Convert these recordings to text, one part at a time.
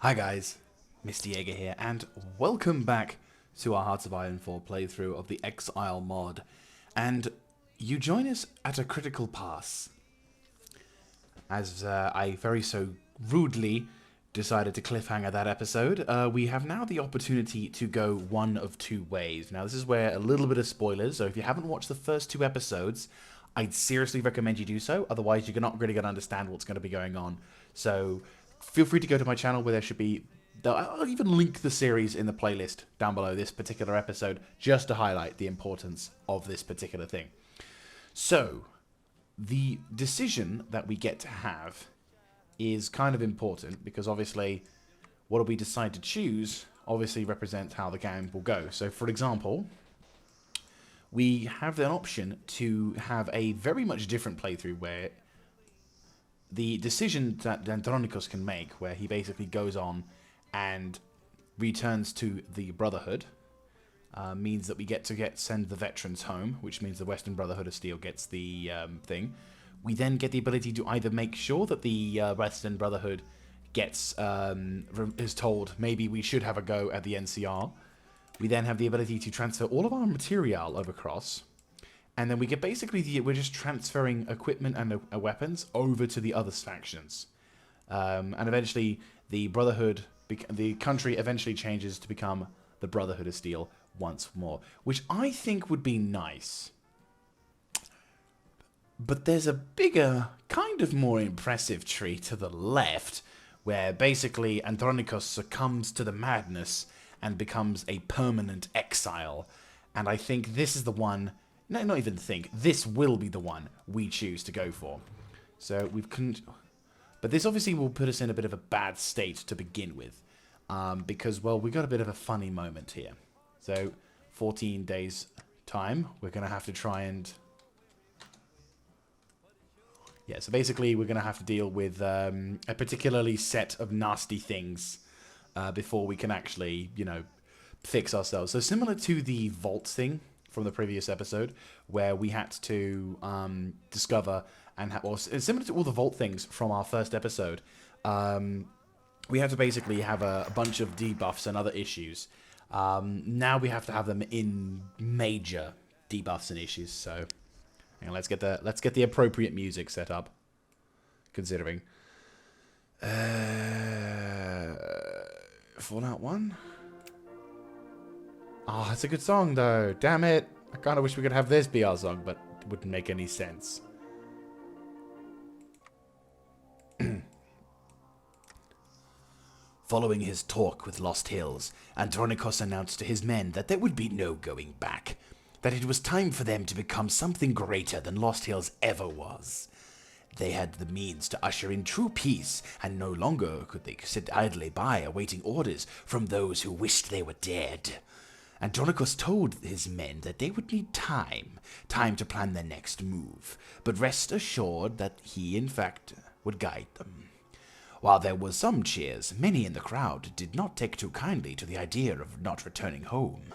Hi guys, Mr. Jaeger here, and welcome back to our Hearts of Iron 4 playthrough of the Exile mod. And you join us at a critical pass, as I very so rudely decided to cliffhanger that episode. We have now the opportunity to go one of two ways. Now this is where a little bit of spoilers, so if you haven't watched the first two episodes, I'd seriously recommend you do so, otherwise you're not really going to understand what's going to be going on. So feel free to go to my channel where there should be... I'll even link the series in the playlist down below this particular episode, just to highlight the importance of this particular thing. So, the decision that we get to have is kind of important, because obviously what we decide to choose obviously represents how the game will go. So, for example, we have an option to have a very much different playthrough where the decision that Andronikos can make, where he basically goes on and returns to the Brotherhood, means that we get to send the veterans home, which means the Western Brotherhood of Steel gets the thing. We then get the ability to either make sure that the Western Brotherhood gets is told maybe we should have a go at the NCR. We then have the ability to transfer all of our material over across. And then we get basically, we're just transferring equipment and weapons over to the other factions. And eventually, the Brotherhood, the country eventually changes to become the Brotherhood of Steel once more. Which I think would be nice. But there's a bigger, kind of more impressive tree to the left, where basically Andronikos succumbs to the madness and becomes a permanent exile. And I think this is the one... No, not even think. This will be the one we choose to go for. So we've... But this obviously will put us in a bit of a bad state to begin with. Because, well, we got a bit of a funny moment here. So, 14 days time, we're going to have to try and... Yeah, so basically we're going to have to deal with a particularly set of nasty things before we can actually, you know, fix ourselves. So similar to the vault thing from the previous episode, where we had to discover and or similar to all the vault things from our first episode, we had to basically have a bunch of debuffs and other issues. Now we have to have them in major debuffs and issues. So, hang on, let's get the appropriate music set up. Considering Fallout 1. Oh, it's a good song, though. Damn it. I kind of wish we could have this be our song, but it wouldn't make any sense. Following his talk with Lost Hills, Andronikos announced to his men that there would be no going back. That it was time for them to become something greater than Lost Hills ever was. They had the means to usher in true peace, and no longer could they sit idly by awaiting orders from those who wished they were dead. Andronikos told his men that they would need time to plan their next move, but rest assured that he, in fact, would guide them. While there were some cheers, many in the crowd did not take too kindly to the idea of not returning home.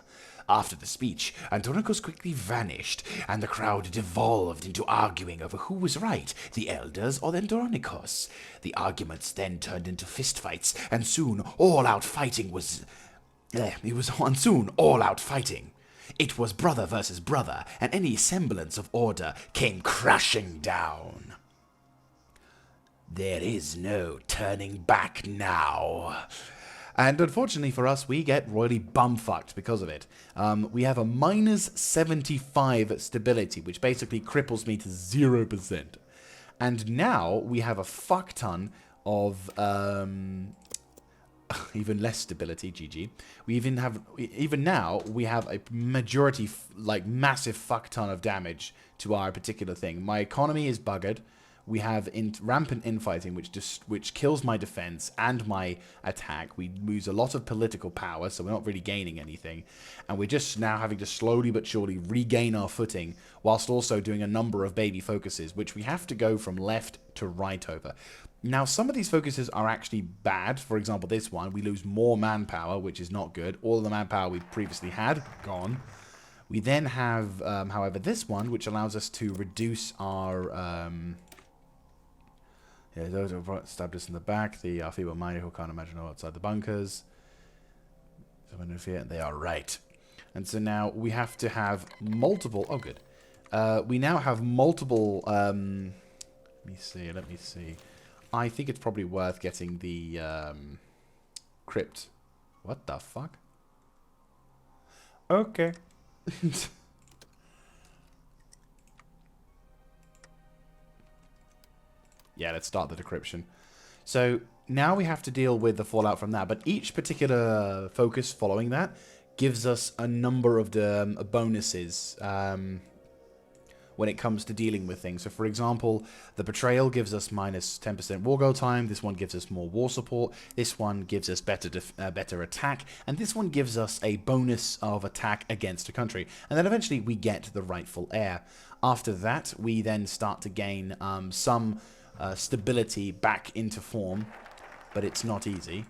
After the speech, Andronikos quickly vanished, and the crowd devolved into arguing over who was right, the elders or Andronikos. The arguments then turned into fistfights, and soon all-out fighting was... soon all-out fighting. It was brother versus brother, and any semblance of order came crashing down. There is no turning back now. And unfortunately for us, we get royally bumfucked because of it. We have a minus 75 stability, which basically cripples me to 0%. And now we have a fuck ton of... even less stability, GG. Even now, we have a majority, like, massive fuck ton of damage to our particular thing. My economy is buggered. We have rampant infighting, which kills my defense and my attack. We lose a lot of political power, so we're not really gaining anything. And we're just now having to slowly but surely regain our footing, whilst also doing a number of baby focuses, which we have to go from left to right over. Now, some of these focuses are actually bad. For example, this one, we lose more manpower, which is not good. All of the manpower we previously had, gone. We then have, however, this one, which allows us to reduce our... Yeah, those who stabbed us in the back. The feeble-minded who can't imagine outside the bunkers. Someone in fear. They are right. And so now we have to have multiple... Oh, good. We now have multiple... let me see. I think it's probably worth getting the crypt. What the fuck? Okay. Yeah, let's start the decryption. So now we have to deal with the fallout from that, but each particular focus following that gives us a number of the bonuses when it comes to dealing with things. So for example, the betrayal gives us minus 10% war go time. This one gives us more war support. This one gives us better attack. And this one gives us a bonus of attack against a country. And then eventually we get the rightful heir. After that, we then start to gain some stability back into form, but it's not easy.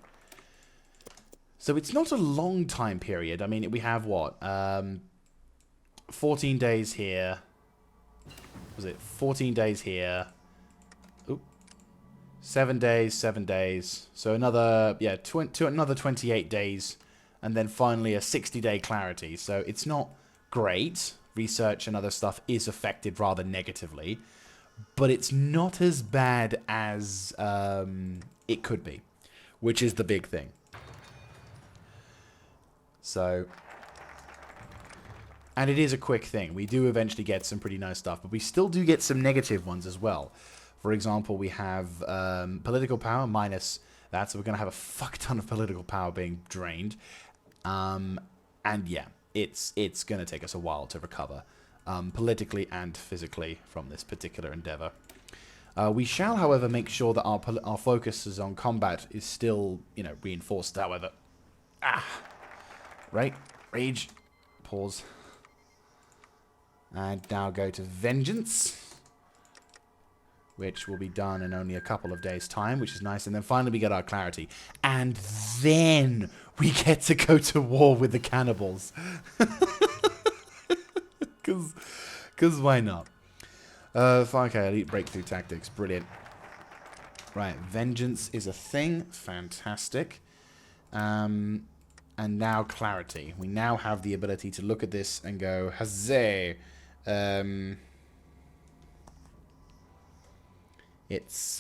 So it's not a long time period. I mean, we have what? 14 days here. Was it 14 days here? Oop. 7 days, 7 days. So another, yeah, another 28 days. And then finally a 60-day clarity. So it's not great. Research and other stuff is affected rather negatively. But it's not as bad as it could be, which is the big thing. So, and it is a quick thing. We do eventually get some pretty nice stuff, but we still do get some negative ones as well. For example, we have political power minus that, so we're going to have a fuck ton of political power being drained. And yeah, it's going to take us a while to recover. Politically and physically from this particular endeavor. We shall, however, make sure that our focus on combat is still, reinforced. However, right, rage, pause, and now go to vengeance, which will be done in only a couple of days' time, which is nice. And then finally we get our clarity, and then we get to go to war with the cannibals. Because why not? Okay, elite breakthrough tactics. Brilliant. Right, vengeance is a thing. Fantastic. And now clarity. We now have the ability to look at this and go, Huzzay. It's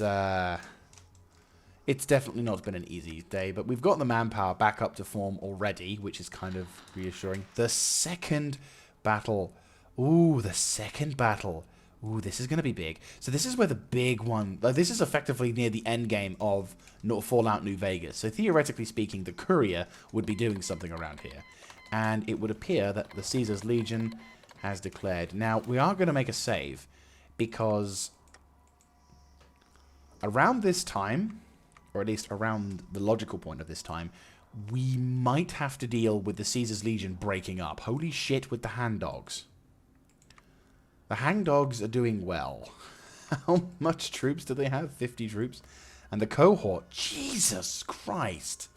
definitely not been an easy day, but we've got the manpower back up to form already, which is kind of reassuring. The second battle... Ooh, the second battle. Ooh, this is going to be big. So this is where the big one... this is effectively near the end game of Fallout New Vegas. So theoretically speaking, the courier would be doing something around here. And it would appear that the Caesar's Legion has declared. Now, we are going to make a save, because around this time, or at least around the logical point of this time, we might have to deal with the Caesar's Legion breaking up. Holy shit with the hand dogs. The hangdogs are doing well. How much troops do they have? 50 troops. And the cohort, Jesus Christ.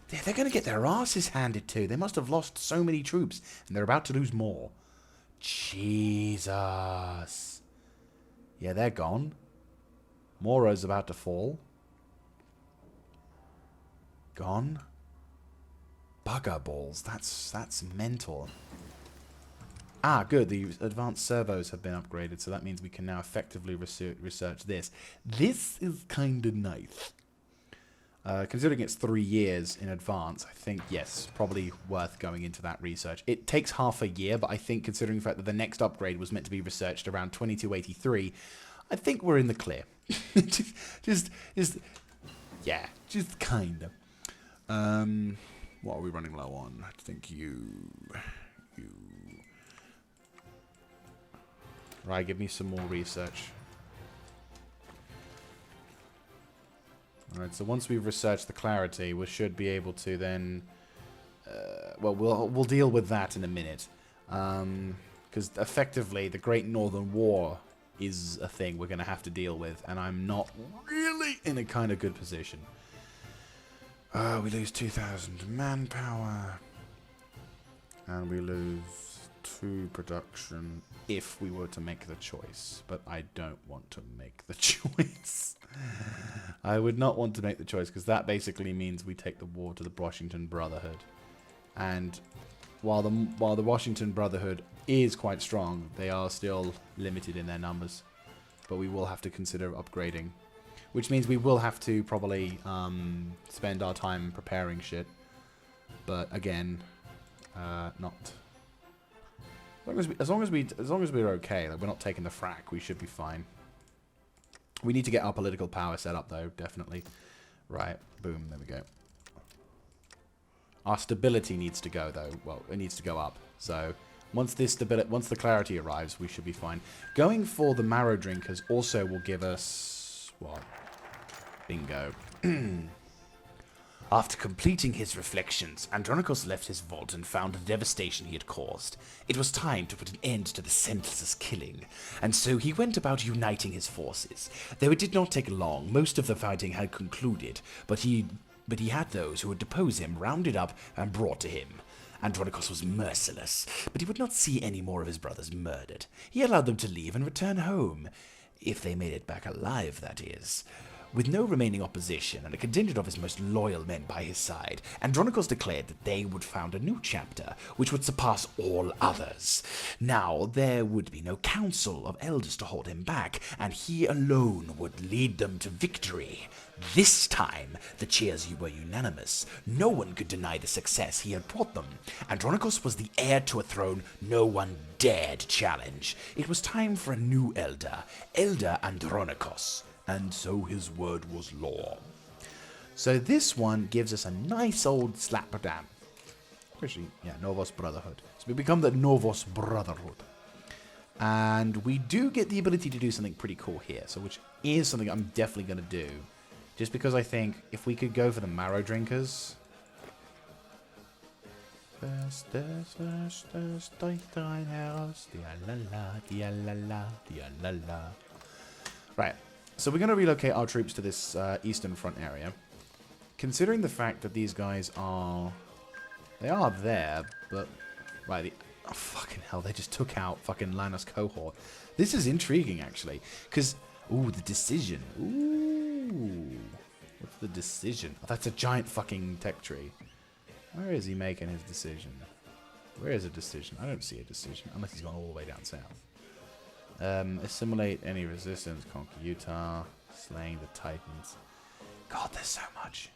They're going to get their asses handed to. They must have lost so many troops, and they're about to lose more. Jesus. Yeah, they're gone. Moro's about to fall. Gone. Bugger balls. That's mental. Ah, good. The advanced servos have been upgraded, so that means we can now effectively research this. This is kind of nice. Considering it's 3 years in advance, I think, yes, probably worth going into that research. It takes half a year, but I think considering the fact that the next upgrade was meant to be researched around 2283, I think we're in the clear. just kind of. What are we running low on? I think you... Right, give me some more research. Alright, so once we've researched the clarity, we should be able to then... well, we'll deal with that in a minute. Because effectively, the Great Northern War is a thing we're going to have to deal with. And I'm not really in a kind of good position. We lose 2,000 manpower. And we lose 2 production if we were to make the choice. But I don't want to make the choice. I would not want to make the choice, because that basically means we take the war to the Washington Brotherhood. And while the Washington Brotherhood is quite strong, they are still limited in their numbers. But we will have to consider upgrading. Which means we will have to probably spend our time preparing shit. But again, not. As long as we're okay, like we're not taking the frack, we should be fine. We need to get our political power set up, though, definitely. Right, boom, there we go. Our stability needs to go, though. Well, it needs to go up. So once the clarity arrives, we should be fine. Going for the marrow drinkers also will give us what? Bingo. After completing his reflections, Andronikos left his vault and found the devastation he had caused. It was time to put an end to the senseless killing, and so he went about uniting his forces. Though it did not take long, most of the fighting had concluded, but he had those who would depose him rounded up and brought to him. Andronikos was merciless, but he would not see any more of his brothers murdered. He allowed them to leave and return home. If they made it back alive, that is. With no remaining opposition and a contingent of his most loyal men by his side, Andronikos declared that they would found a new chapter which would surpass all others. Now there would be no council of elders to hold him back, and he alone would lead them to victory. This time, the cheers were unanimous. No one could deny the success he had brought them. Andronikos was the heir to a throne no one dared challenge. It was time for a new elder, Elder Andronikos. And so his word was law. So this one gives us a nice old slap down. Actually, yeah, Novos Brotherhood. So we become the Novos Brotherhood. And we do get the ability to do something pretty cool here. So which is something I'm definitely going to do. Just because I think if we could go for the marrow drinkers. Right. So we're going to relocate our troops to this eastern front area. Considering the fact that these guys are... They are there, but... Right, oh, fucking hell, they just took out fucking Lanus cohort. This is intriguing, actually. Because, ooh, the decision. Ooh. What's the decision? Oh, that's a giant fucking tech tree. Where is he making his decision? Where is a decision? I don't see a decision, unless he's gone all the way down south. Assimilate any resistance, conquer Utah, slaying the Titans. God, there's so much.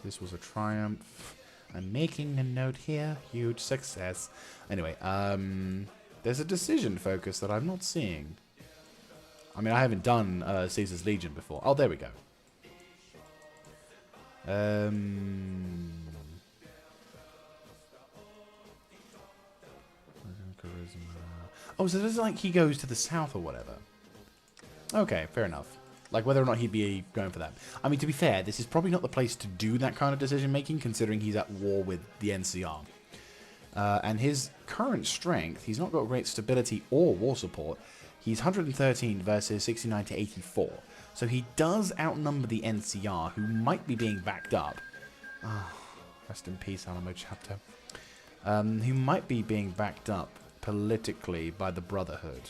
This was a triumph. I'm making a note here. Huge success. Anyway, there's a decision focus that I'm not seeing. I mean, I haven't done Caesar's Legion before. Oh, there we go. Oh, so it's like he goes to the south or whatever. Okay, fair enough. Like whether or not he'd be going for that. I mean, to be fair, this is probably not the place to do that kind of decision making, considering he's at war with the NCR. And his current strength, he's not got great stability or war support. He's 113 versus 69 to 84. So he does outnumber the NCR, who might be being backed up. Oh, rest in peace, Alamo chapter. Who might be being backed up politically by the Brotherhood,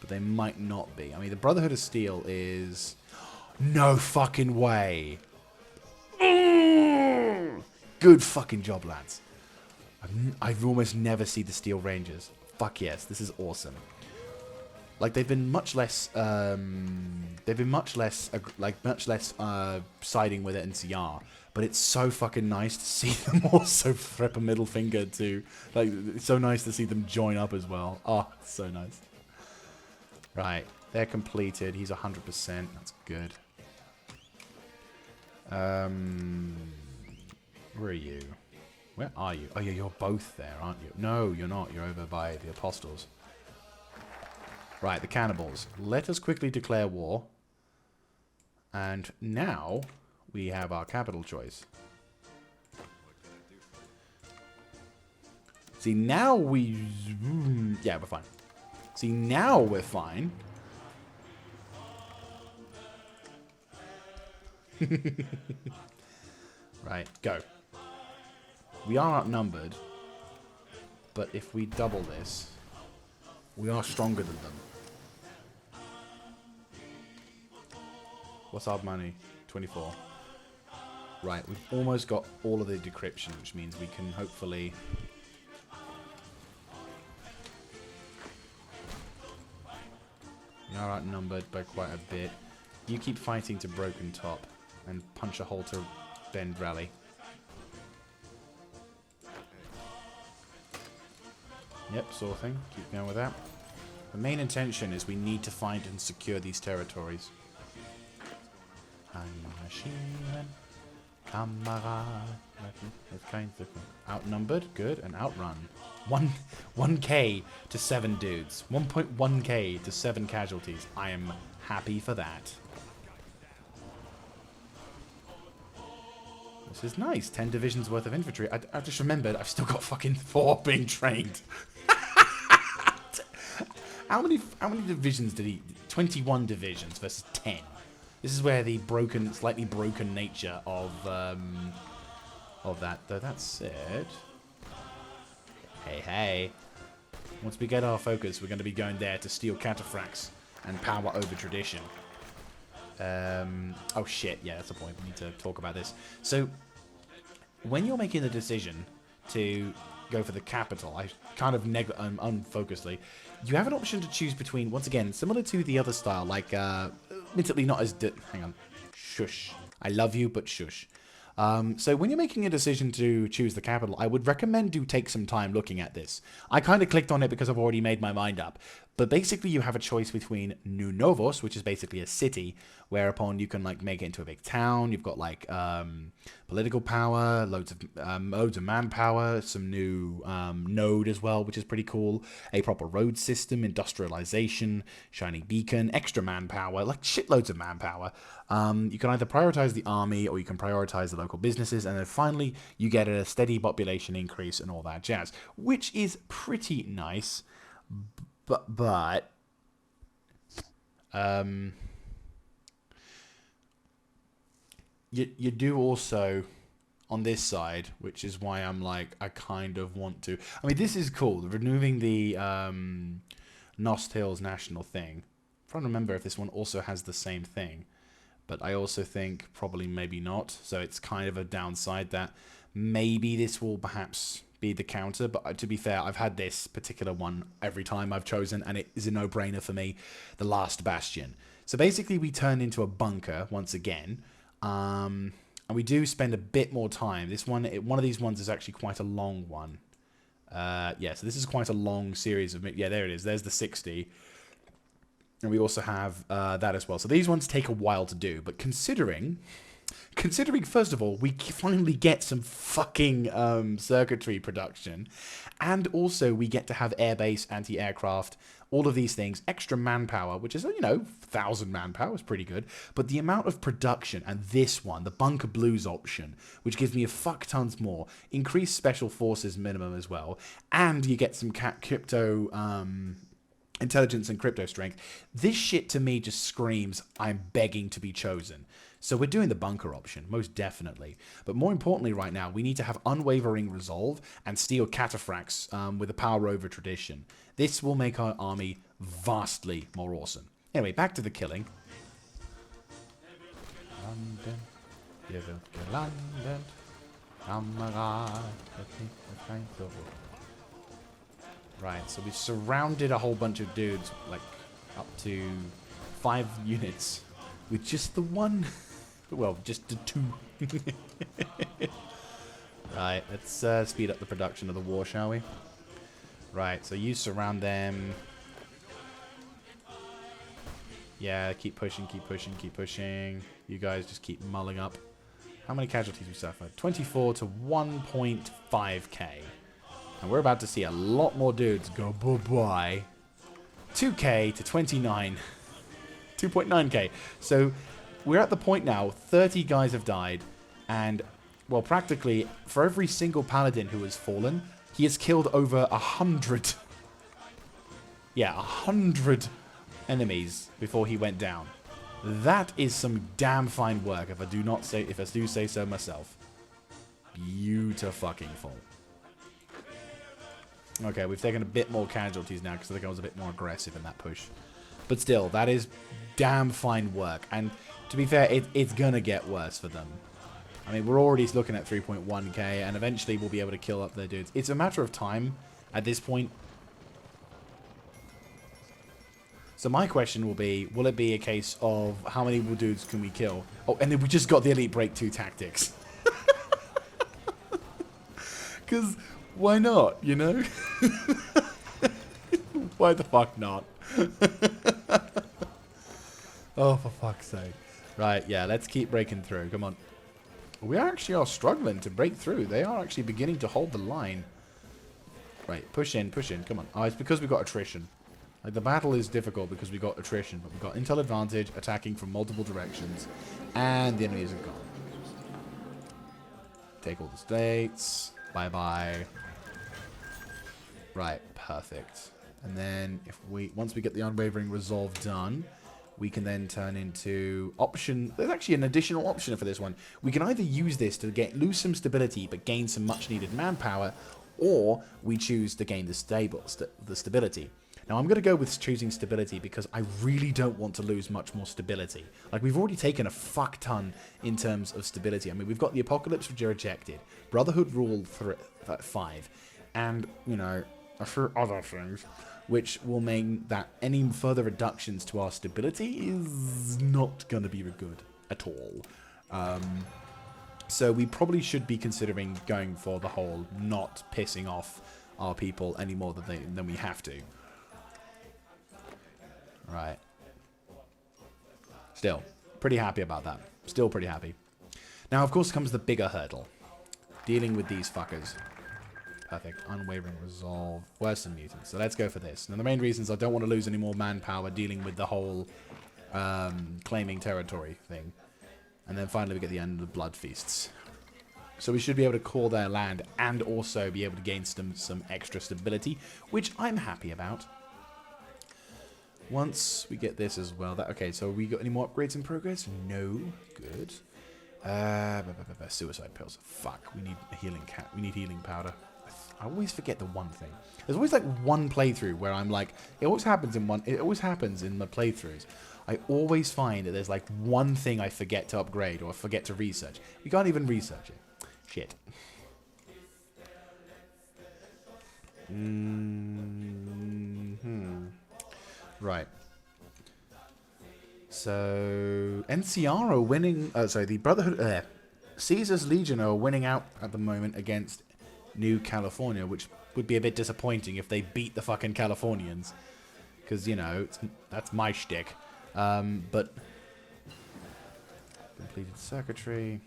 but they might not be. I mean, the Brotherhood of Steel is... No fucking way. Good fucking job, lads. I've almost never seen the Steel Rangers. Fuck yes, this is awesome. Like, they've been much less siding with the NCR, but it's so fucking nice to see them also flip a middle finger to, like, it's so nice to see them join up as well. Oh, it's so nice. Right, they're completed. He's 100%. That's good. Where are you? Where are you? Oh yeah, you're both there, aren't you? No, you're not. You're over by the Apostles. Right, the Cannibals. Let us quickly declare war. And now we have our capital choice. See, now we... Yeah, we're fine. See, now we're fine. Right, go. We are outnumbered. But if we double this, we are stronger than them. What's our money? 24. Right, we've almost got all of the decryption, which means we can hopefully... We are outnumbered by quite a bit. You keep fighting to Broken Top and punch a hole to Bend Rally. Yep, sort of thing. Keep going with that. The main intention is we need to find and secure these territories. Outnumbered, good, and outrun. 1k to 7 dudes. 1.1k to 7 casualties. I am happy for that. This is nice. 10 divisions worth of infantry. I just remembered I've still got fucking 4 being trained. How many divisions did he... 21 divisions versus 10. This is where the slightly broken nature of that. Though that said... Hey. Once we get our focus, we're going to be going there to steal cataphracts and power over tradition. Oh shit, yeah, that's the point. We need to talk about this. So, when you're making the decision to go for the capital, I kind of unfocusedly, you have an option to choose between, once again, similar to the other style, like, admittedly not as... hang on. Shush. I love you, but shush. So when you're making a decision to choose the capital, I would recommend you take some time looking at this. I kind of clicked on it because I've already made my mind up. But basically you have a choice between New Novos, which is basically a city, whereupon you can like make it into a big town. You've got like political power, loads of manpower, some new node as well, which is pretty cool. A proper road system, industrialization, shining beacon, extra manpower, like shitloads of manpower. You can either prioritize the army or you can prioritize the local businesses, and then finally you get a steady population increase and all that jazz, which is pretty nice. But you do also on this side, which is why I'm like, I kind of want to. I mean, this is cool. Removing the Nost Hills National thing. I'm trying to remember if this one also has the same thing. But I also think probably maybe not. So it's kind of a downside that maybe this will perhaps be the counter. But to be fair, I've had this particular one every time I've chosen, and it is a no-brainer for me. The Last Bastion. So basically we turn into a bunker once again. And we do spend a bit more time. This one of these ones is actually quite a long one. Yeah, so this is quite a long series of... Yeah, there it is. There's the 60. And we also have that as well. So these ones take a while to do. But considering first of all, we finally get some fucking circuitry production. And also we get to have airbase, anti-aircraft, all of these things. Extra manpower, which is, 1,000 manpower is pretty good. But the amount of production, and this one, the Bunker Blues option, which gives me a fuck tons more. Increased special forces minimum as well. And you get some crypto... intelligence and crypto strength. This shit to me just screams, I'm begging to be chosen. So we're doing the bunker option, most definitely. But more importantly right now, we need to have unwavering resolve and steal cataphracts with a power over tradition. This will make our army vastly more awesome. Anyway, back to the killing. Right, so we've surrounded a whole bunch of dudes, like up to 5 units, with just the one, well, just the 2. Right, let's speed up the production of the war, shall we? Right, so you surround them. Yeah, keep pushing, keep pushing, keep pushing. You guys just keep mulling up. How many casualties we suffered? 24 to 1.5k. And we're about to see a lot more dudes go bye-bye. 2k to 29. 2.9k. So we're at the point now, 30 guys have died. And, well, practically, for every single paladin who has fallen, he has killed over 100. Yeah, 100 enemies before he went down. That is some damn fine work, if I do say so myself. Beautiful. Okay, we've taken a bit more casualties now because I think I was a bit more aggressive in that push. But still, that is damn fine work. And to be fair, it's going to get worse for them. I mean, we're already looking at 3.1k, and eventually we'll be able to kill up their dudes. It's a matter of time at this point. So my question will it be a case of how many dudes can we kill? Oh, and then we just got the Elite Break 2 tactics. Because why not, you know? Why the fuck not? Oh, for fuck's sake. Right, yeah, let's keep breaking through. Come on. We actually are struggling to break through. They are actually beginning to hold the line. Right, push in, come on. Oh, it's because we've got attrition. Like, the battle is difficult because we've got attrition, but we've got intel advantage, attacking from multiple directions, and the enemies are gone. Take all the states. Bye-bye. Right, perfect. And then once we get the Unwavering Resolve done, we can then turn into option. There's actually an additional option for this one. We can either use this to lose some stability but gain some much needed manpower, or we choose to gain the stability. Now I'm going to go with choosing stability because I really don't want to lose much more stability. Like, we've already taken a fuck ton in terms of stability. I mean, we've got the Apocalypse, which are rejected, Brotherhood Rule 5, and, you know, a few other things, which will mean that any further reductions to our stability is not going to be good at all. So we probably should be considering going for the whole not pissing off our people any more than we have to. Right. Still, pretty happy about that. Still pretty happy. Now, of course, comes the bigger hurdle. Dealing with these fuckers. Perfect. Unwavering Resolve. Worse than mutants. So let's go for this. Now, the main reason is I don't want to lose any more manpower dealing with the whole claiming territory thing. And then finally we get the end of the Blood Feasts. So we should be able to call their land and also be able to gain some extra stability, which I'm happy about. Once we get this as well. Okay, so we got any more upgrades in progress? No. Good. Suicide pills. Fuck. We need healing we need healing powder. I always forget the one thing. There's always like one playthrough where I'm like, it always happens in the playthroughs. I always find that there's like one thing I forget to upgrade or forget to research. You can't even research it. Shit. Right. So NCR are winning. The Brotherhood, Caesar's Legion are winning out at the moment against New California, which would be a bit disappointing if they beat the fucking Californians, because, you know, that's my shtick. But completed circuitry.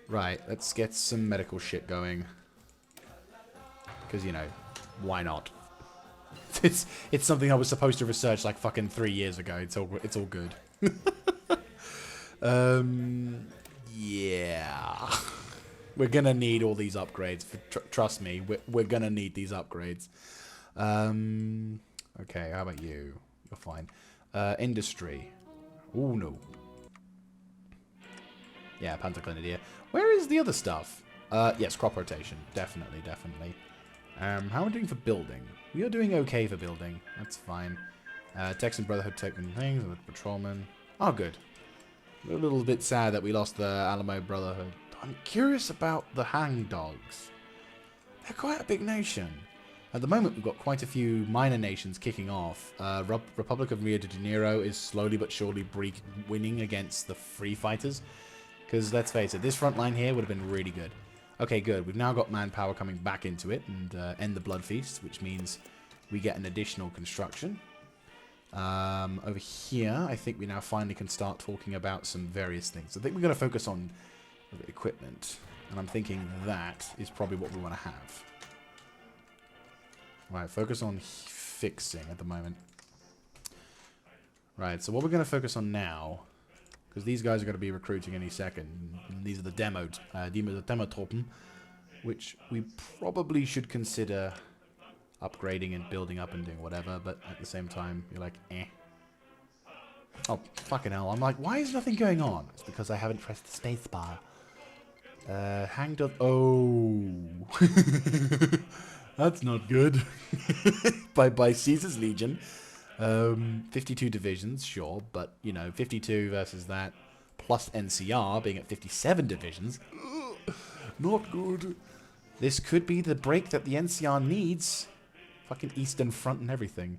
Right, let's get some medical shit going, because, you know, why not? It's something I was supposed to research like fucking 3 years ago. It's all good. Yeah. We're gonna need all these upgrades. Trust me, we're gonna need these upgrades. Okay, how about you? You're fine. Industry. Oh no. Yeah, Pantoclinidia. Where is the other stuff? Yes, crop rotation. Definitely. How are we doing for building? We are doing okay for building. That's fine. Texan Brotherhood taking things with patrolmen. Oh, good. A little bit sad that we lost the Alamo Brotherhood. I'm curious about the Hang Dogs. They're quite a big nation. At the moment, we've got quite a few minor nations kicking off. Republic of Rio de Janeiro is slowly but surely winning against the Free Fighters. Because, let's face it, this front line here would have been really good. Okay, good. We've now got manpower coming back into it and end the Blood Feast, which means we get an additional construction. Over here, I think we now finally can start talking about some various things. I think we're going to focus on equipment, and I'm thinking that is probably what we want to have. Right, focus on fixing at the moment. Right, so what we're going to focus on now, because these guys are going to be recruiting any second. These are the demo truppen, which we probably should consider upgrading and building up and doing whatever, but at the same time, you're like, eh. Oh, fucking hell. I'm like, why is nothing going on? It's because I haven't pressed the space bar. Hanged up. Oh. That's not good. by Caesar's Legion. 52 divisions, sure, but, you know, 52 versus that, plus NCR being at 57 divisions. Not good. This could be the break that the NCR needs. Fucking Eastern Front and everything.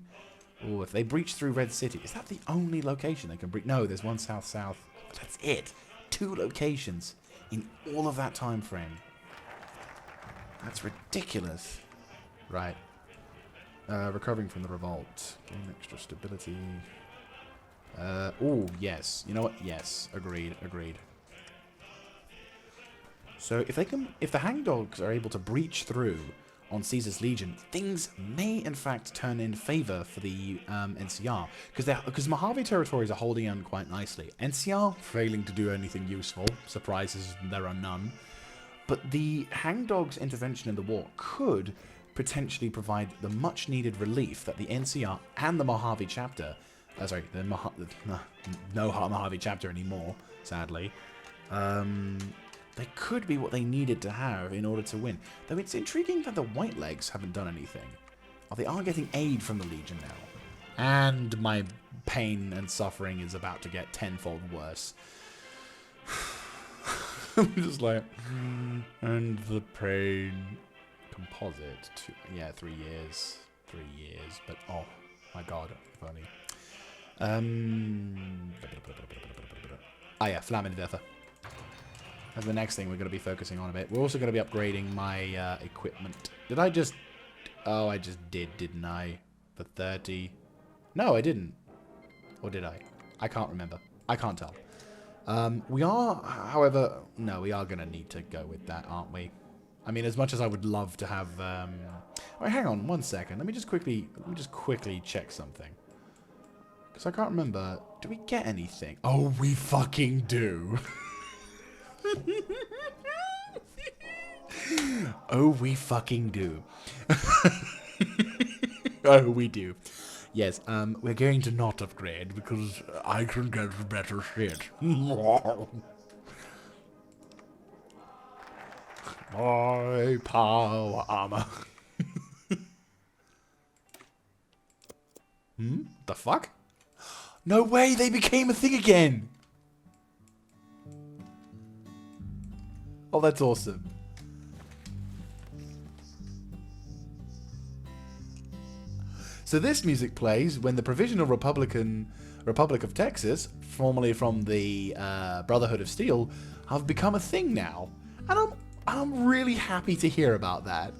Oh, if they breach through Red City, is that the only location they can breach? No, there's one south-south. That's it. 2 locations in all of that time frame. That's ridiculous. Right. Recovering from the revolt. Gain extra stability. Oh, yes. You know what? Yes. Agreed. So if the hangdogs are able to breach through on Caesar's Legion, things may in fact turn in favor for the NCR, because Mojave territories are holding on quite nicely. NCR failing to do anything useful. Surprises there are none. But the hangdogs' intervention in the war could potentially provide the much-needed relief that the NCR and the Mojave chapter, no Mojave chapter anymore, sadly, they could be what they needed to have in order to win. Though it's intriguing that the Whitelegs haven't done anything. Oh, they are getting aid from the Legion now. And my pain and suffering is about to get tenfold worse. I'm just like, and the pain. Composite. 3 years. 3 years. But, oh, my God. If only. Yeah, Flammenwerfer. That's the next thing we're going to be focusing on a bit. We're also going to be upgrading my equipment. Did I just... Oh, I just did, didn't I? For 30. No, I didn't. Or did I? I can't remember. I can't tell. We are, however... No, we are going to need to go with that, aren't we? I mean, as much as I would love to have... Wait, hang on 1 second. Let me just quickly check something. Because I can't remember. Do we get anything? Oh, we fucking do. Oh, we fucking do. Oh, we do. Yes, we're going to not upgrade because I can get better shit. My power armor. The fuck? No way, they became a thing again. Oh, that's awesome. So this music plays when the Provisional Republic of Texas, formerly from the Brotherhood of Steel, have become a thing now. And I'm really happy to hear about that.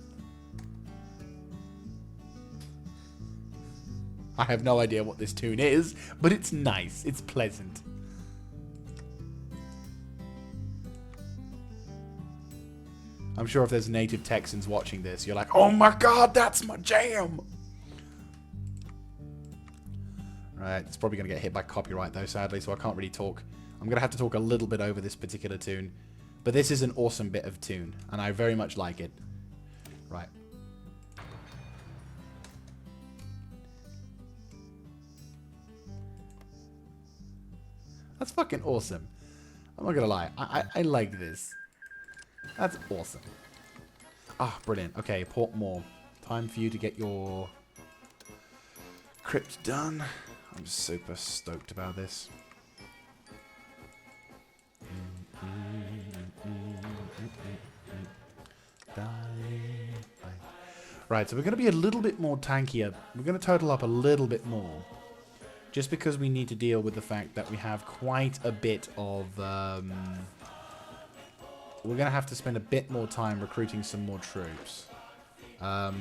I have no idea what this tune is, but it's nice. It's pleasant. I'm sure if there's native Texans watching this, you're like, oh my god, that's my jam! Right, it's probably going to get hit by copyright though, sadly, so I can't really talk. I'm going to have to talk a little bit over this particular tune. But this is an awesome bit of tune, and I very much like it. Right. That's fucking awesome. I'm not going to lie. I like this. That's awesome. Ah, brilliant. Okay, Portmore. Time for you to get your crypt done. I'm super stoked about this. Right, so we're going to be a little bit more tankier. We're going to total up a little bit more. Just because we need to deal with the fact that we have quite a bit of... we're going to have to spend a bit more time recruiting some more troops. We'll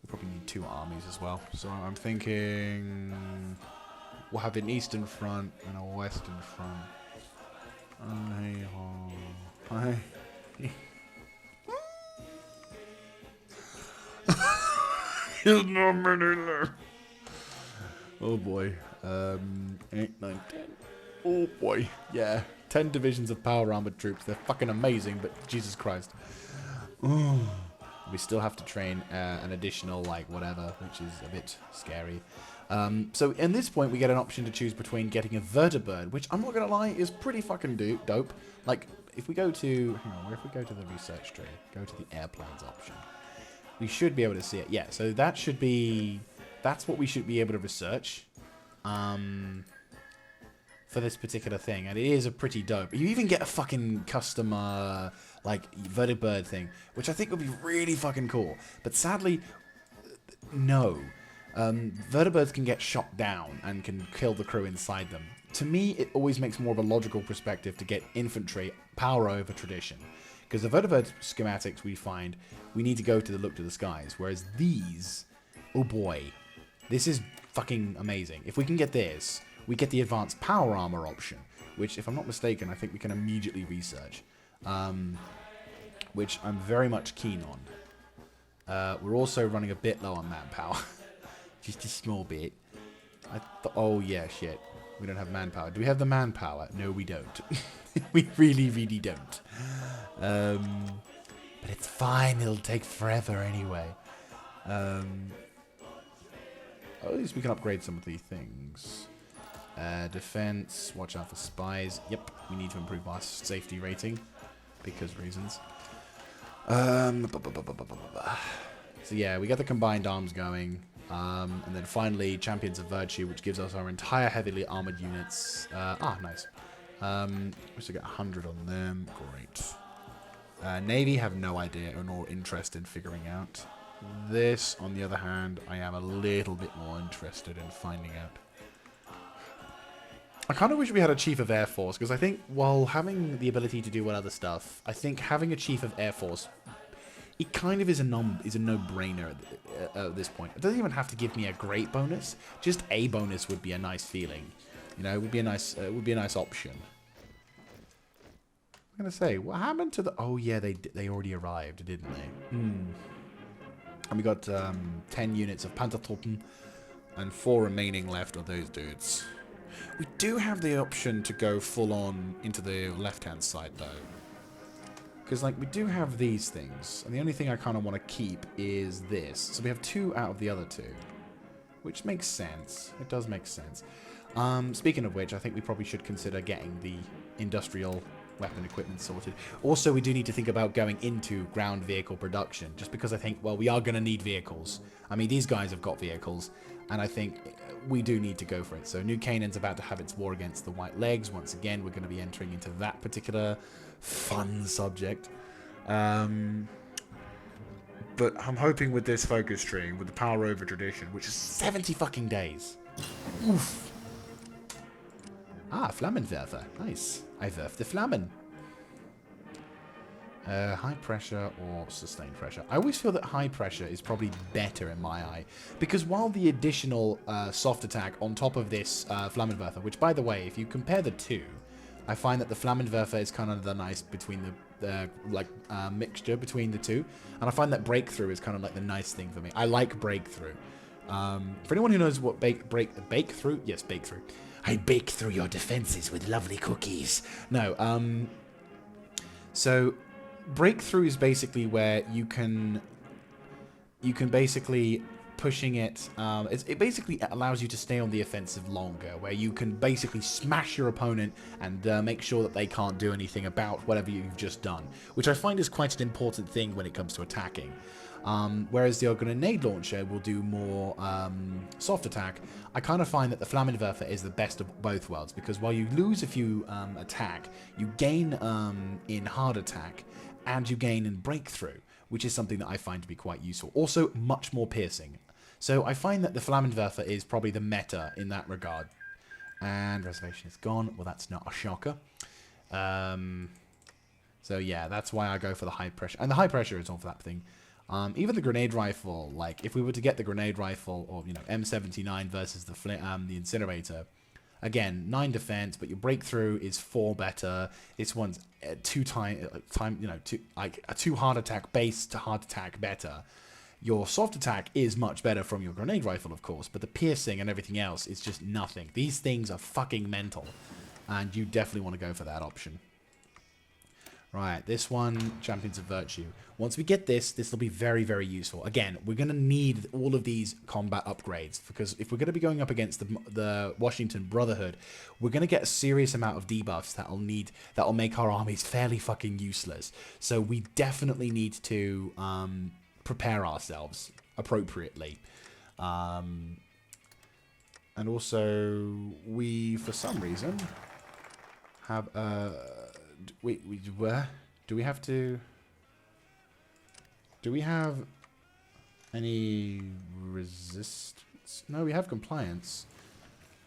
probably need 2 armies as well. So I'm thinking... We'll have an eastern front and a western front. There's not many left. Oh boy. 8, 9, 10. Oh boy. Yeah. 10 divisions of power armored troops. They're fucking amazing, but Jesus Christ. Ooh. We still have to train an additional, like, whatever, which is a bit scary. So, in this point, we get an option to choose between getting a vertibird, which, I'm not going to lie, is pretty fucking dope. Like, if we go to, hang on, where if we go to the research tree, go to the airplanes option, we should be able to see it. Yeah, so that should be, that's what we should be able to research for this particular thing. And it is a pretty dope. You even get a fucking custom, like, vertibird thing, which I think would be really fucking cool. But sadly, no. Vertibirds can get shot down and can kill the crew inside them. To me, it always makes more of a logical perspective to get infantry power over tradition. Because the vertibird schematics we find, we need to go to the look to the skies. Whereas these, oh boy, this is fucking amazing. If we can get this, we get the advanced power armor option, which, if I'm not mistaken, I think we can immediately research. Which I'm very much keen on. We're also running a bit low on manpower. Just a small bit. Oh yeah, shit. We don't have manpower. Do we have the manpower? No, we don't. We really, really don't. But it's fine. It'll take forever anyway. At least we can upgrade some of these things. Defense. Watch out for spies. Yep, we need to improve our safety rating. Because reasons. So yeah, we got the combined arms going. And then finally, Champions of Virtue, which gives us our entire heavily armored units. Nice. We should get 100 on them. Great. Navy have no idea or no interest in figuring out. This, on the other hand, I am a little bit more interested in finding out. I kind of wish we had a Chief of Air Force, because I think while having the ability to do what other stuff, I think having a Chief of Air Force, it kind of is a no-brainer at this point. It doesn't even have to give me a great bonus. Just a bonus would be a nice feeling. You know, it would be a nice option. I'm gonna say, what happened to the? Oh yeah, they already arrived, didn't they? And we got 10 units of Panzertruppen and 4 remaining left of those dudes. We do have the option to go full on into the left-hand side though. Because, like, we do have these things. And the only thing I kind of want to keep is this. So we have 2 out of the other 2. Which makes sense. It does make sense. Speaking of which, I think we probably should consider getting the industrial weapon equipment sorted. Also, we do need to think about going into ground vehicle production. Just because I think, well, we are going to need vehicles. I mean, these guys have got vehicles. And I think we do need to go for it. So New Canaan's about to have its war against the White Legs. Once again, we're going to be entering into that particular fun subject. But I'm hoping with this focus tree, with the power over tradition, which is 70 fucking days. Oof. Flammenwerfer. Nice. I werf the Flammen. High pressure or sustained pressure. I always feel that high pressure is probably better in my eye. Because while the additional soft attack on top of this Flammenwerfer, which by the way, if you compare the two, I find that the Flammenwerfer is kind of the nice between the mixture between the two. And I find that breakthrough is kind of like the nice thing for me. I like breakthrough. For anyone who knows what bake through? Yes, bake through. I bake through your defenses with lovely cookies. No, so breakthrough is basically where you can basically pushing it. It basically allows you to stay on the offensive longer, where you can basically smash your opponent and make sure that they can't do anything about whatever you've just done, which I find is quite an important thing when it comes to attacking. Whereas the grenade launcher will do more soft attack. I kind of find that the Flammenwerfer is the best of both worlds, because while you lose a few attack, you gain in hard attack, and you gain in breakthrough, which is something that I find to be quite useful. Also, much more piercing. So I find that the Flammenwerfer is probably the meta in that regard. And reservation is gone. Well, that's not a shocker. So yeah, that's why I go for the high pressure. And the high pressure is all for that thing. Even the grenade rifle, like if we were to get the grenade rifle, or you know, M79 versus the incinerator, again 9 defense, but your breakthrough is 4 better. This one's 2 hard attack base to hard attack better. Your soft attack is much better from your grenade rifle, of course, but the piercing and everything else is just nothing. These things are fucking mental, and you definitely want to go for that option. Right, this one, Champions of Virtue. Once we get this, this will be very, very useful. Again, we're going to need all of these combat upgrades, because if we're going to be going up against the Washington Brotherhood, we're going to get a serious amount of debuffs that'll make our armies fairly fucking useless. So we definitely need to prepare ourselves appropriately. And also, we, for some reason, have where do we have to? Do we have any resistance? No, we have compliance.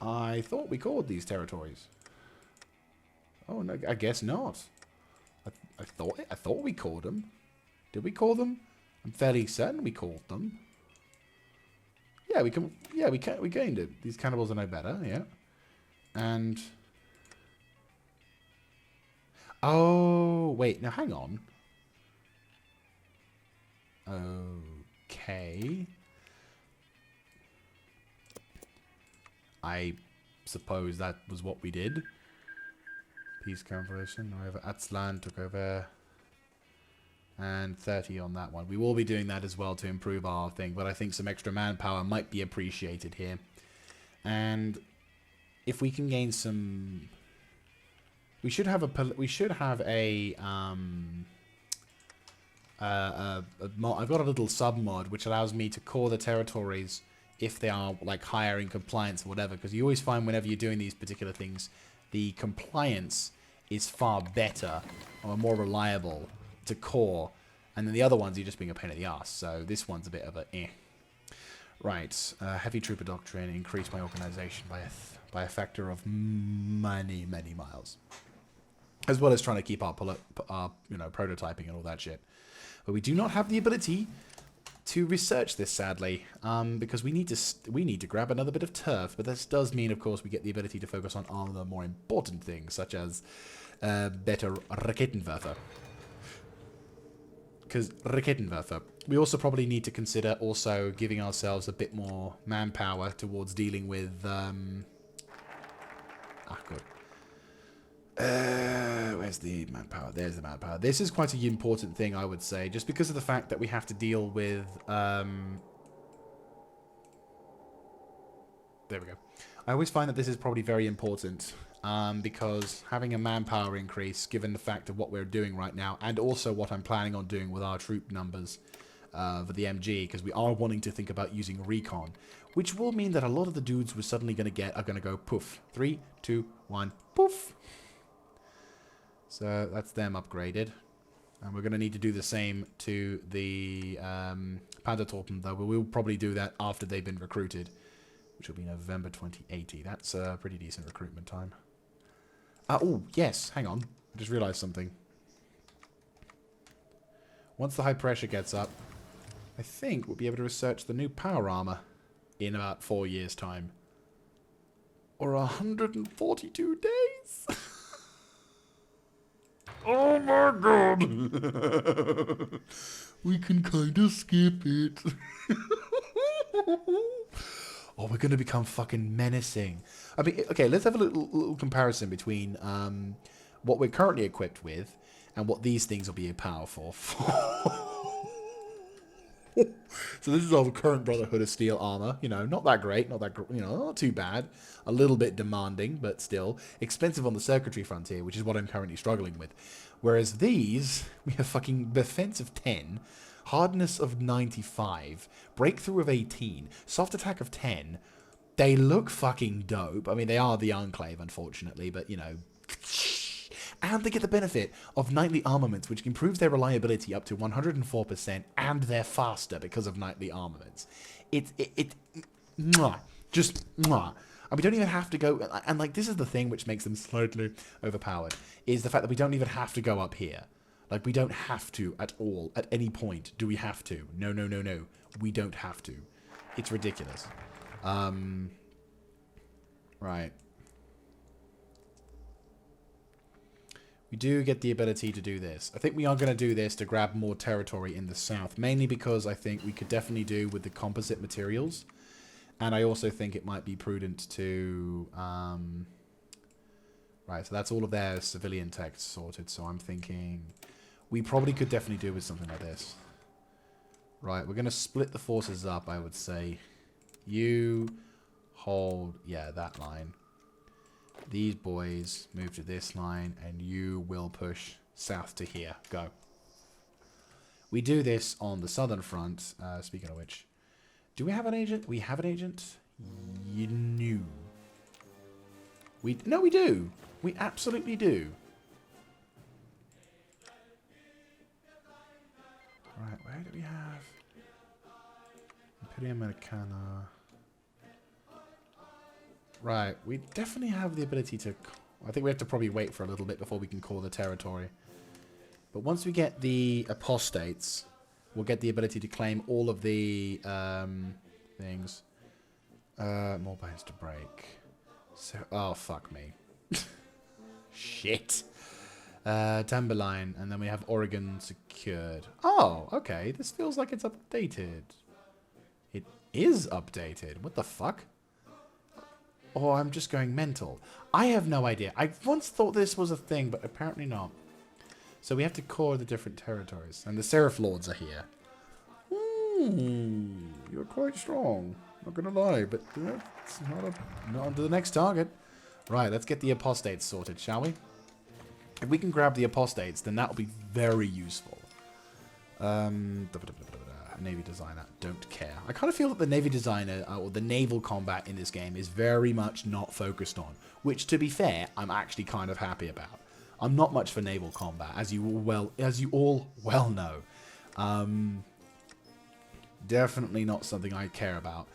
I thought we called these territories. Oh no, I guess not. I thought we called them. Did we call them? I'm fairly certain we called them. Yeah, we can. Yeah, we gained it. These cannibals are no better. Yeah, and. Oh, wait. Now, hang on. Okay. I suppose that was what we did. Peace Conference. Atzlan took over. And 30 on that one. We will be doing that as well to improve our thing. But I think some extra manpower might be appreciated here. And if we can gain some... We should have a mod. I've got a little sub mod which allows me to core the territories if they are like higher in compliance or whatever, because you always find whenever you're doing these particular things, the compliance is far better or more reliable to core, and then the other ones you're just being a pain in the ass. So this one's a bit of a eh. Right, heavy trooper doctrine, increase my organization by a factor of many miles. As well as trying to keep our prototyping and all that shit. But we do not have the ability to research this, sadly, because we need to grab another bit of turf. But this does mean, of course, we get the ability to focus on other more important things, such as better Raketenwerfer. Because Raketenwerfer, we also probably need to consider also giving ourselves a bit more manpower towards dealing with. Good. Where's the manpower? There's the manpower. This is quite an important thing, I would say, just because of the fact that we have to deal with... There we go. I always find that this is probably very important, because having a manpower increase, given the fact of what we're doing right now, and also what I'm planning on doing with our troop numbers for the MG, because we are wanting to think about using recon, which will mean that a lot of the dudes we're suddenly going to get are going to go poof. 3, 2, 1, poof. So that's them upgraded. And we're going to need to do the same to the Panzertruppen, though we'll probably do that after they've been recruited, which will be November 2080. That's a pretty decent recruitment time. Oh, yes, hang on. I just realized something. Once the high pressure gets up, I think we'll be able to research the new power armor in about 4 years' time. Or 142 days? Oh my god! We can kind of skip it. Oh, we're going to become fucking menacing. I mean, okay, let's have a little comparison between what we're currently equipped with and what these things will be powerful for. So this is our current Brotherhood of Steel armor. You know, not that great, not too bad. A little bit demanding, but still expensive on the circuitry frontier, which is what I'm currently struggling with. Whereas these, we have fucking defense of 10, hardness of 95, breakthrough of 18, soft attack of 10. They look fucking dope. I mean, they are the Enclave, unfortunately, but, you know... And they get the benefit of nightly armaments, which improves their reliability up to 104%, and they're faster because of nightly armaments. Just, and we don't even have to go, and like, this is the thing which makes them slightly overpowered, is the fact that we don't even have to go up here. Like, we don't have to at all, at any point, do we have to. No. We don't have to. It's ridiculous. Right. We do get the ability to do this. I think we are going to do this to grab more territory in the south, mainly because I think we could definitely do with the composite materials. And I also think it might be prudent to... Right, Right, so that's all of their civilian tech sorted. So I'm thinking we probably could definitely do with something like this. Right, we're going to split the forces up, I would say. You hold, yeah, that line. These boys move to this line, and you will push south to here. Go. We do this on the southern front. Speaking of which, do we have an agent? We have an agent? You knew. No, we do. We absolutely do. Right, where do we have? Imperia Americana. Right, we definitely have the ability to... I think we have to probably wait for a little bit before we can call the territory. But once we get the Apostates, we'll get the ability to claim all of the things. More bones to break. So, oh, fuck me. Shit. Timberline, and then we have Oregon secured. Oh, okay. This feels like it's updated. It is updated. What the fuck? Oh, I'm just going mental. I have no idea. I once thought this was a thing, but apparently not. So we have to core the different territories. And the Seraph Lords are here. You're quite strong. Not gonna lie, but it's not onto the next target. Right, let's get the Apostates sorted, shall we? If we can grab the Apostates, then that'll be very useful. Navy designer, don't care. I kind of feel that the Navy designer, or the naval combat in this game, is very much not focused on. Which, to be fair, I'm actually kind of happy about. I'm not much for naval combat, as you all well know. Definitely not something I care about.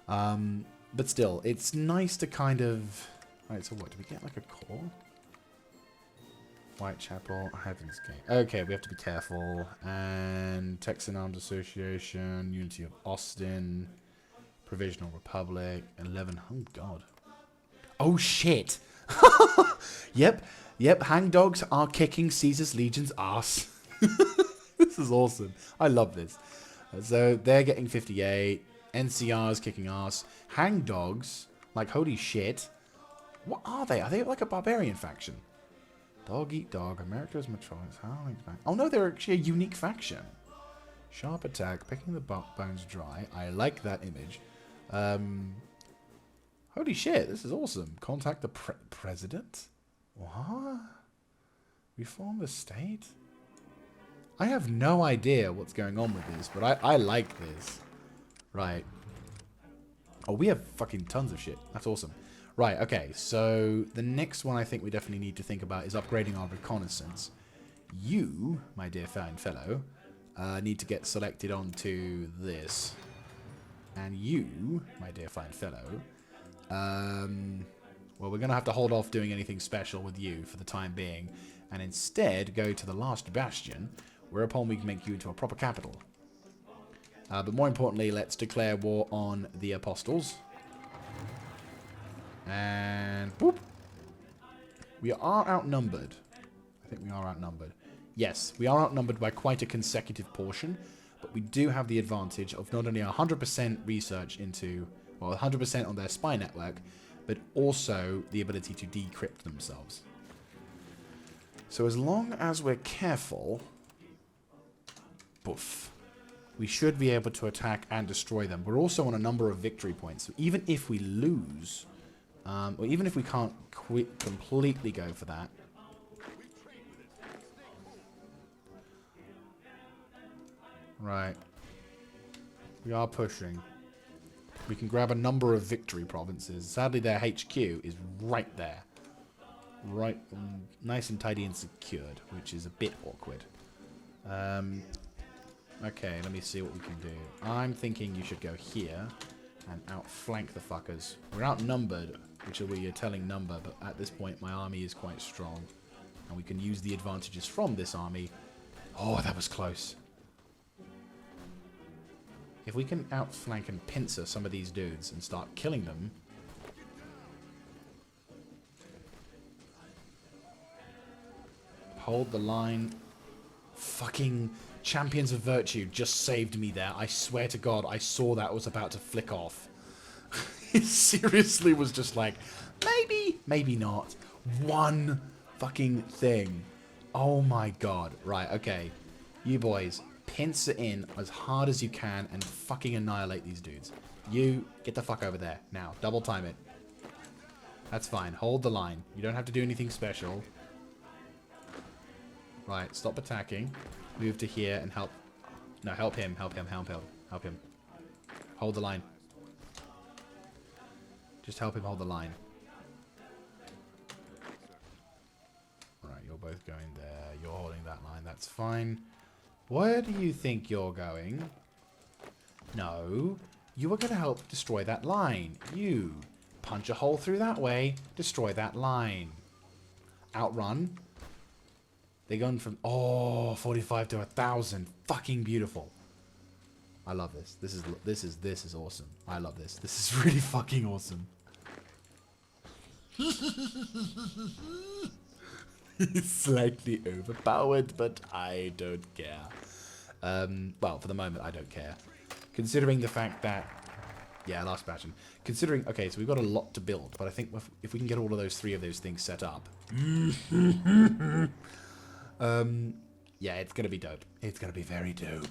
But still, it's nice to kind of... Right, so what, do we get like a core? Whitechapel, Heaven's Gate. Okay, we have to be careful. And Texan Armed Association, Unity of Austin, Provisional Republic, 11. Oh, God. Oh, shit. Yep, hangdogs are kicking Caesar's Legion's ass. This is awesome. I love this. So they're getting 58. NCR's kicking ass. Hangdogs, like, holy shit. What are they? Are they like a barbarian faction? Dog eat dog. America's Metropolis. Oh no, they're actually a unique faction. Sharp attack. Picking the bones dry. I like that image. Holy shit, this is awesome. Contact the president? What? Reform the state? I have no idea what's going on with this, but I like this. Right. Oh, we have fucking tons of shit. That's awesome. Right, okay, so the next one I think we definitely need to think about is upgrading our reconnaissance. You, my dear fine fellow, need to get selected onto this. And you, my dear fine fellow, well, we're going to have to hold off doing anything special with you for the time being, and instead go to the last bastion, whereupon we can make you into a proper capital. But more importantly, let's declare war on the Apostles. And boop. We are outnumbered. I think we are outnumbered. Yes, we are outnumbered by quite a consecutive portion, but we do have the advantage of not only 100% research into, well, 100% on their spy network, but also the ability to decrypt themselves. So as long as we're careful, poof, we should be able to attack and destroy them. We're also on a number of victory points, so even if we lose... or even if we can't completely go for that. Right. We are pushing. We can grab a number of victory provinces. Sadly, their HQ is right there. Right. Nice and tidy and secured, which is a bit awkward. Okay, let me see what we can do. I'm thinking you should go here and outflank the fuckers. We're outnumbered, which will be a telling number, but at this point my army is quite strong. And we can use the advantages from this army. Oh, that was close. If we can outflank and pincer some of these dudes and start killing them... Hold the line. Fucking Champions of Virtue just saved me there. I swear to God, I saw that was about to flick off. It seriously was just like, maybe, maybe not. One fucking thing. Oh my god. Right, okay. You boys, pincer in as hard as you can and fucking annihilate these dudes. You, get the fuck over there. Now, double time it. That's fine. Hold the line. You don't have to do anything special. Right, stop attacking. Move to here and help. No, help him. Help him. Help him. Help him. Hold the line. Just help him hold the line. Right, you're both going there. You're holding that line. That's fine. Where do you think you're going? No. You are going to help destroy that line. You. Punch a hole through that way. Destroy that line. Outrun. They're going from, 45 to 1,000. Fucking beautiful. I love this. This is awesome. I love this. This is really fucking awesome. He's slightly overpowered, but I don't care. Well, for the moment, I don't care. Considering the fact that... Yeah, last bastion. Considering... Okay, so we've got a lot to build, but I think if we can get all of those 3 of those things set up... yeah, it's going to be dope. It's going to be very dope.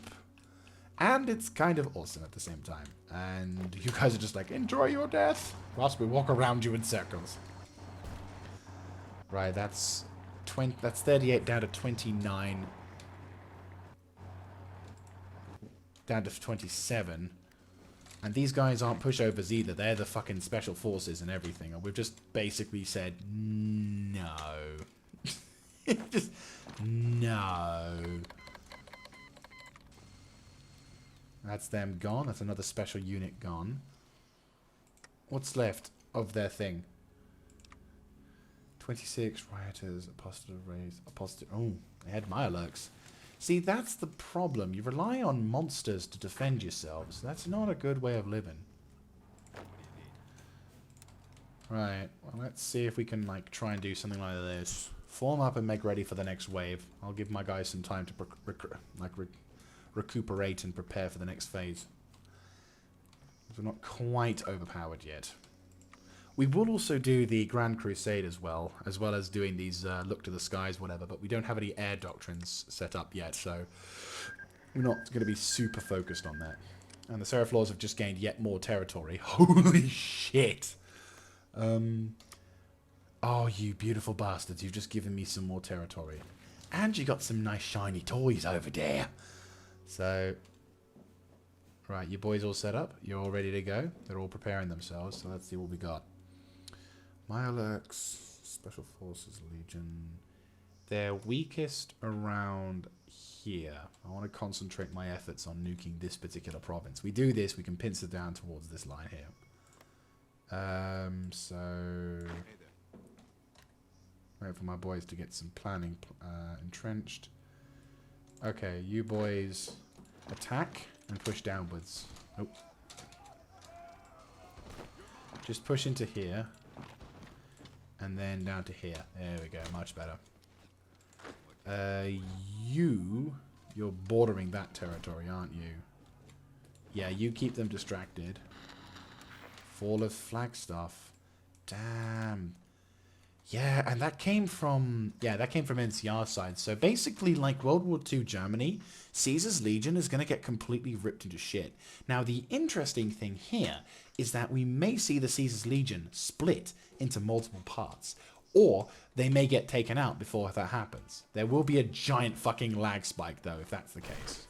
And it's kind of awesome at the same time. And you guys are just like, enjoy your death, whilst we walk around you in circles. Right, that's 38 down to 29. Down to 27. And these guys aren't pushovers either. They're the fucking special forces and everything. And we've just basically said, no. Just, no. That's them gone. That's another special unit gone. What's left of their thing? 26 rioters, apostate raise, apostate. Oh, they had Mirelurks. See, that's the problem. You rely on monsters to defend yourselves. That's not a good way of living. Right. Well, let's see if we can like try and do something like this. Form up and make ready for the next wave. I'll give my guys some time to recuperate and prepare for the next phase. We're not quite overpowered yet. We will also do the Grand Crusade as well as doing these look to the skies, whatever, but we don't have any air doctrines set up yet, so we're not going to be super focused on that. And the Seraph Laws have just gained yet more territory. Holy shit! Oh, you beautiful bastards, you've just given me some more territory. And you got some nice shiny toys over there. So, right, you boys all set up? You're all ready to go? They're all preparing themselves, so let's see what we got. Mirelurks, Special Forces, Legion. They're weakest around here. I want to concentrate my efforts on nuking this particular province. We do this, we can pincer down towards this line here. So... wait for my boys to get some planning entrenched. Okay, you boys attack and push downwards. Nope. Just push into here. And then down to here. There we go, much better. You're bordering that territory, aren't you? Yeah, you keep them distracted. Fall of Flagstaff. Damn. Yeah, and that came from NCR side. So basically, like World War II Germany, Caesar's Legion is going to get completely ripped into shit. Now, the interesting thing here is that we may see the Caesar's Legion split into multiple parts, or they may get taken out before that happens. There will be a giant fucking lag spike, though, if that's the case.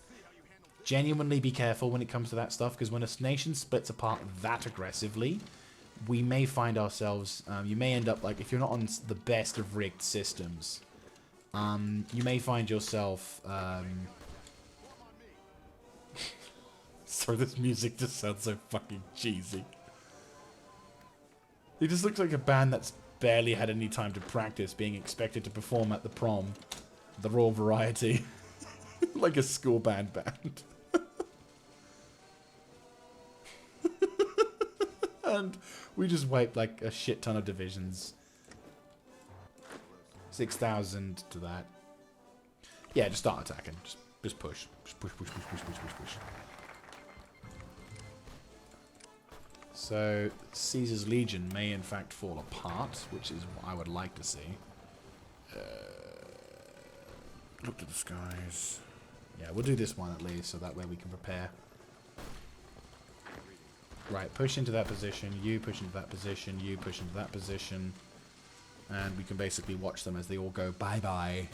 Genuinely be careful when it comes to that stuff, because when a nation splits apart that aggressively, we may find ourselves, you may end up, like, if you're not on the best of rigged systems, you may find yourself, sorry, this music just sounds so fucking cheesy. It just looks like a band that's barely had any time to practice being expected to perform at the prom, the Royal Variety, like a school band. And we just wiped like a shit ton of divisions. 6,000 to that. Yeah, just start attacking. Just push. Just push. So, Caesar's Legion may in fact fall apart, which is what I would like to see. Look to the skies. Yeah, we'll do this one at least, so that way we can prepare. Right, push into that position, you push into that position, you push into that position. And we can basically watch them as they all go bye-bye.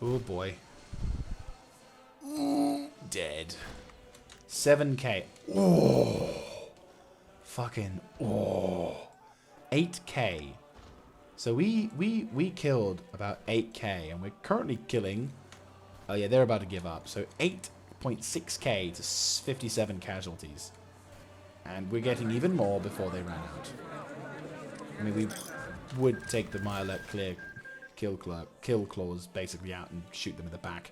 Oh boy. Dead. 7k. Oh. Fucking. Oh. 8k. So we killed about 8k, and we're currently killing. Oh yeah, they're about to give up. So 8.6k to 57 casualties, and we're getting even more before they ran out. I mean, we would take the Milet clear kill claws basically out and shoot them in the back.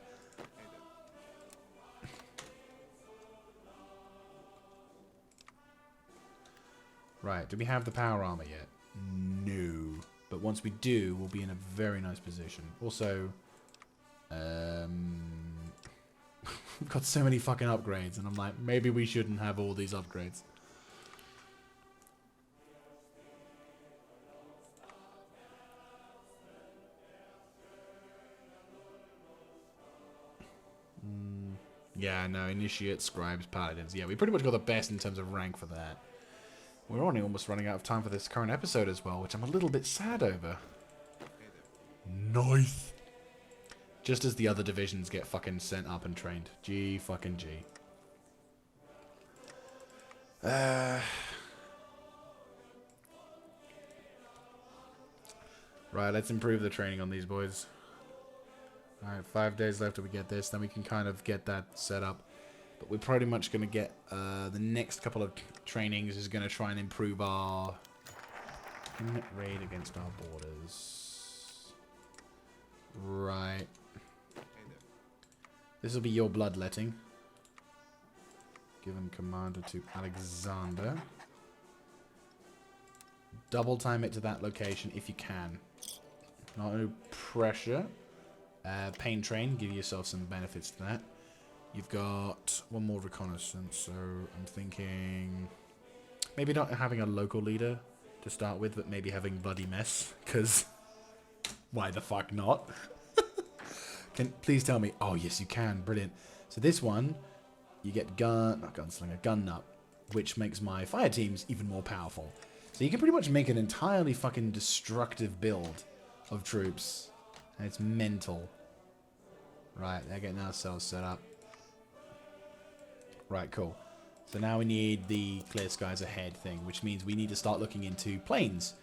Right, do we have the power armor yet? No. But once we do, we'll be in a very nice position. Also, we've got so many fucking upgrades, and I'm like, maybe we shouldn't have all these upgrades. Yeah, no, initiate, scribes, paladins. Yeah, we pretty much got the best in terms of rank for that. We're only almost running out of time for this current episode as well, which I'm a little bit sad over. Nice. Just as the other divisions get fucking sent up and trained. G fucking G. Right, let's improve the training on these boys. Alright, 5 days left till we get this, then we can kind of get that set up. But we're pretty much going to get the next couple of trainings is going to try and improve our raid against our borders. Right. This will be your bloodletting. Given commander to Alexander. Double time it to that location if you can. No pressure. Pain train, give yourself some benefits to that. You've got one more reconnaissance, so I'm thinking maybe not having a local leader to start with, but maybe having Bloody Mess, because why the fuck not? Please tell me. Oh, yes, you can. Brilliant. So this one, you get gun nut, which makes my fire teams even more powerful. So you can pretty much make an entirely fucking destructive build of troops. And it's mental. Right, they're getting ourselves set up. Right, cool. So now we need the clear skies ahead thing, which means we need to start looking into planes,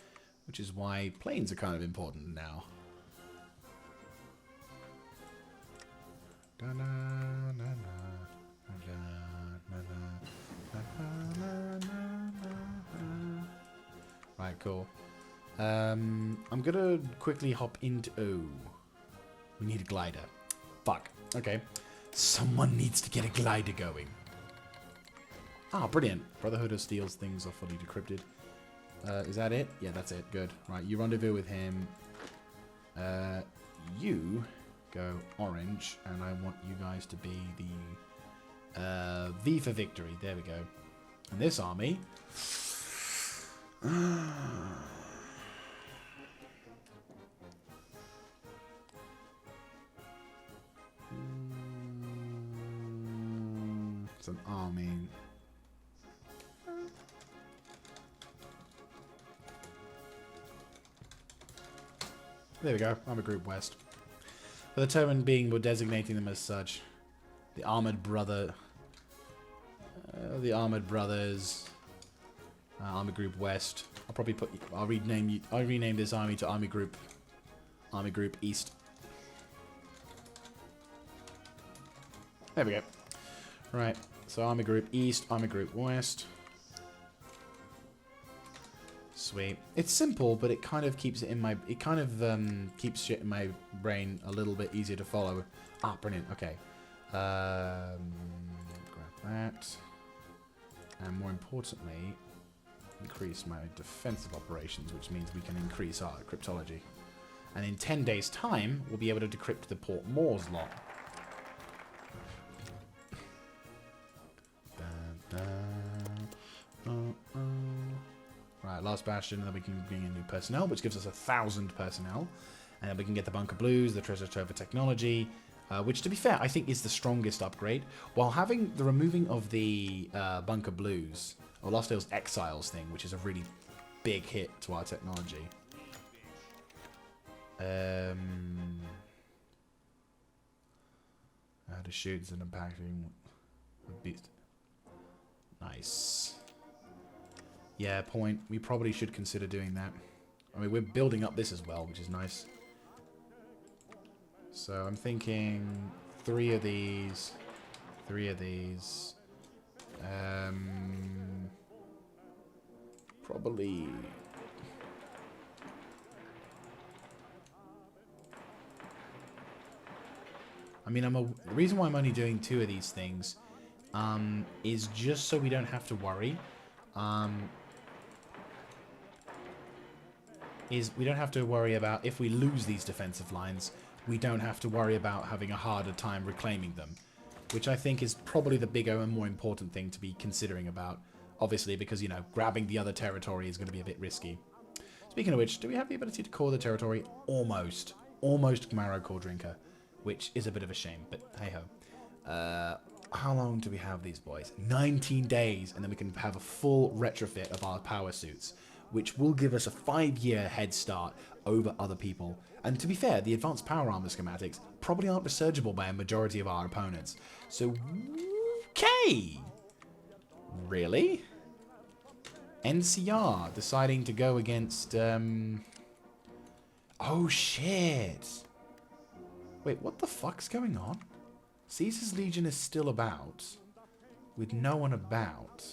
which is why planes are kind of important now. Right, cool. I'm gonna quickly hop into... Oh, we need a glider. Fuck. Okay. Someone needs to get a glider going. Ah, brilliant. Brotherhood of Steel's things are fully decrypted. Is that it? Yeah, that's it. Good. Right, you rendezvous with him. You go orange, and I want you guys to be the V for victory. There we go. And this army... It's an army. There we go. Armored Group West. For the time being, we're designating them as such. The Armored Brother. The Armored Brothers. Armored Group West. I'll probably put. I'll rename this army to Army Group East. There we go. Right. So Army Group East, Army Group West. Sweet. It's simple, but it kind of keeps it in my... It kind of keeps shit in my brain a little bit easier to follow. Ah, brilliant. Okay. Grab that. And more importantly, increase my defensive operations, which means we can increase our cryptology. And in 10 days' time, we'll be able to decrypt the Port Moors lot. Right, last bastion, and then we can bring in new personnel, which gives us 1,000 personnel. And then we can get the Bunker Blues, the Treasure Trove of Technology, which, to be fair, I think is the strongest upgrade. While having the removing of the Bunker Blues, or Lost Tales Exiles thing, which is a really big hit to our technology. How to shoot and impacting beast. Nice. Yeah, point. We probably should consider doing that. I mean, we're building up this as well, which is nice. So I'm thinking 3 of these, 3 of these. Probably. I mean, the reason why I'm only doing 2 of these things is just so we don't have to worry. We don't have to worry about if we lose these defensive lines, we don't have to worry about having a harder time reclaiming them, which I think is probably the bigger and more important thing to be considering about. Obviously, because, you know, grabbing the other territory is going to be a bit risky. Speaking of which, do we have the ability to core the territory? Almost. Almost Marrow Core Drinker, which is a bit of a shame, but hey-ho. How long do we have these boys? 19 days, and then we can have a full retrofit of our power suits, which will give us a 5-year head start over other people. And to be fair, the advanced power armor schematics probably aren't researchable by a majority of our opponents. So, okay! Really? NCR deciding to go against, oh, shit. Wait, what the fuck's going on? Caesar's Legion is still about, with no one about.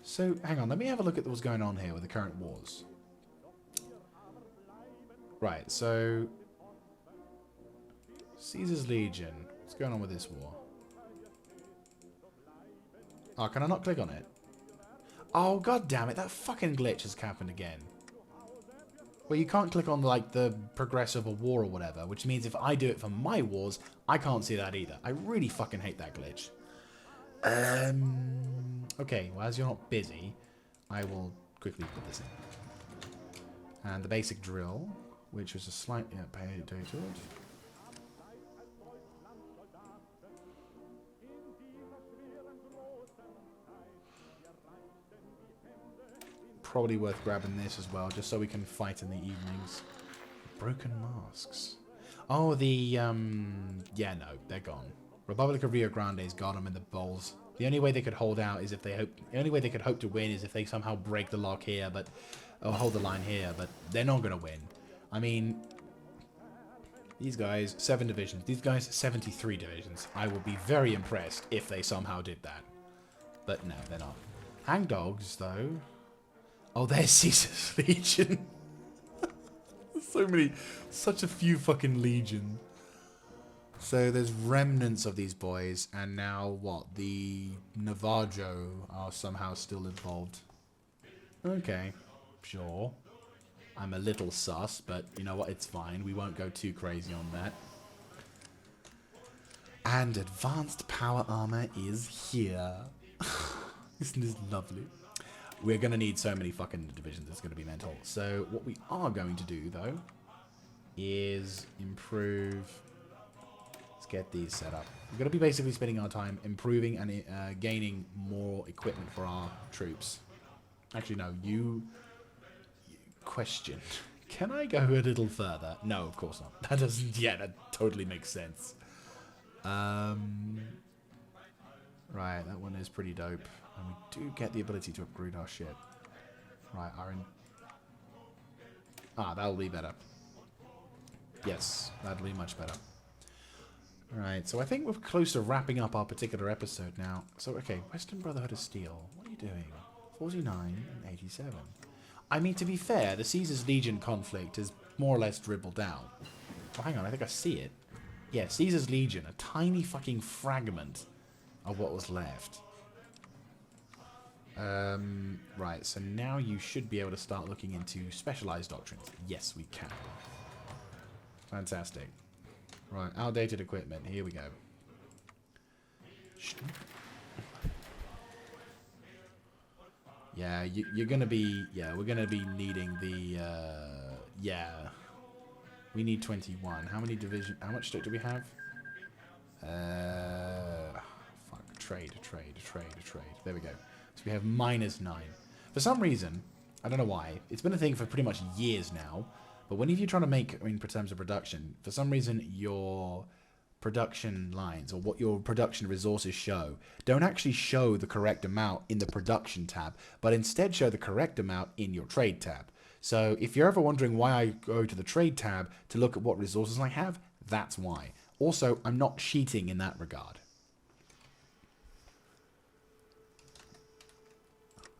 So, hang on, let me have a look at what's going on here with the current wars. Right, so... Caesar's Legion. What's going on with this war? Oh, can I not click on it? Oh, god damn it, that fucking glitch has happened again. Well, you can't click on, like, the progress of a war or whatever, which means if I do it for my wars, I can't see that either. I really fucking hate that glitch. Okay, well, as you're not busy, I will quickly put this in. And the basic drill, which was a slightly updated. Probably worth grabbing this as well, just so we can fight in the evenings. Broken masks. Oh, the, yeah, no, they're gone. Republic of Rio Grande's got them in the bowls. The only way they could hold out is if they hope. The only way they could hope to win is if they somehow break the lock here, but or hold the line here. But they're not going to win. I mean, these guys 7 divisions. These guys 73 divisions. I would be very impressed if they somehow did that. But no, they're not. Hangdogs though. Oh, there's Caesar's Legion. So many, such a few fucking legion. So there's remnants of these boys, and now what? The Navajo are somehow still involved. Okay, sure. I'm a little sus, but you know what? It's fine. We won't go too crazy on that. And advanced power armor is here. Isn't this lovely? We're going to need so many fucking divisions. It's going to be mental. So what we are going to do, though, is improve... Let's get these set up. We're going to be basically spending our time improving and gaining more equipment for our troops. Actually, no. Question. Can I go a little further? No, of course not. That doesn't... Yeah, that totally makes sense. Right, that one is pretty dope. And we do get the ability to upgrade our ship. Right, that'll be better. Yes, that'll be much better. Right, so I think we're close to wrapping up our particular episode now. So, okay, Western Brotherhood of Steel. What are you doing? 49 and 87. I mean, to be fair, the Caesar's Legion conflict is more or less dribbled out. Oh, hang on, I think I see it. Yeah, Caesar's Legion, a tiny fucking fragment of what was left. Right, so now you should be able to start looking into specialized doctrines. Yes, we can. Fantastic. Right, outdated equipment. Here we go. Yeah, you're gonna be... Yeah, we're gonna be needing the... yeah. We need 21. How many division... How much do we have? Fuck. Trade. There we go. So we have -9. For some reason, I don't know why, it's been a thing for pretty much years now, but whenever you're trying to make, in terms of production, for some reason your production lines, or what your production resources show, don't actually show the correct amount in the production tab, but instead show the correct amount in your trade tab. So if you're ever wondering why I go to the trade tab to look at what resources I have, that's why. Also, I'm not cheating in that regard.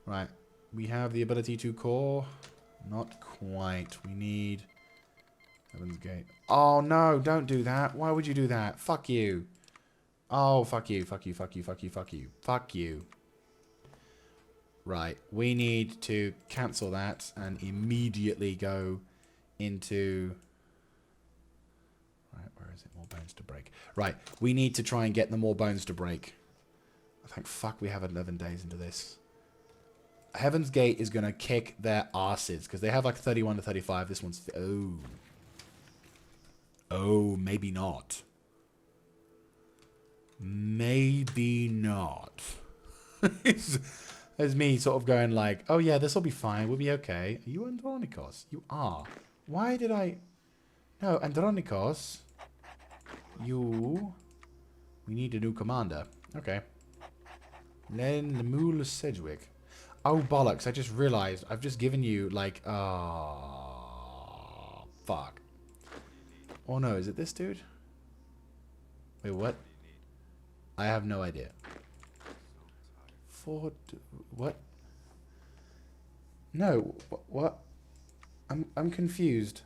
Right, we have the ability to core. Not quite. We need Heaven's Gate. Oh no, don't do that. Why would you do that? Fuck you. Oh, fuck you. Fuck you. Right, we need to cancel that and immediately go into... Right, where is it? More bones to break. Right, we need to try and get the more bones to break. Thank fuck we have 11 days into this. Heaven's Gate is going to kick their asses because they have like 31 to 35. This one's... Oh. Oh, maybe not. Maybe not. There's me sort of going like, oh yeah, this will be fine. We'll be okay. Are you Andronikos? You are. Why did I... No, Andronikos. You... We need a new commander. Okay. Len Lemul Sedgwick. Oh, bollocks. I just realized I've just given you, like, oh, fuck. Oh, no. Is it this dude? Wait, what? I have no idea. What? No. What? I'm confused.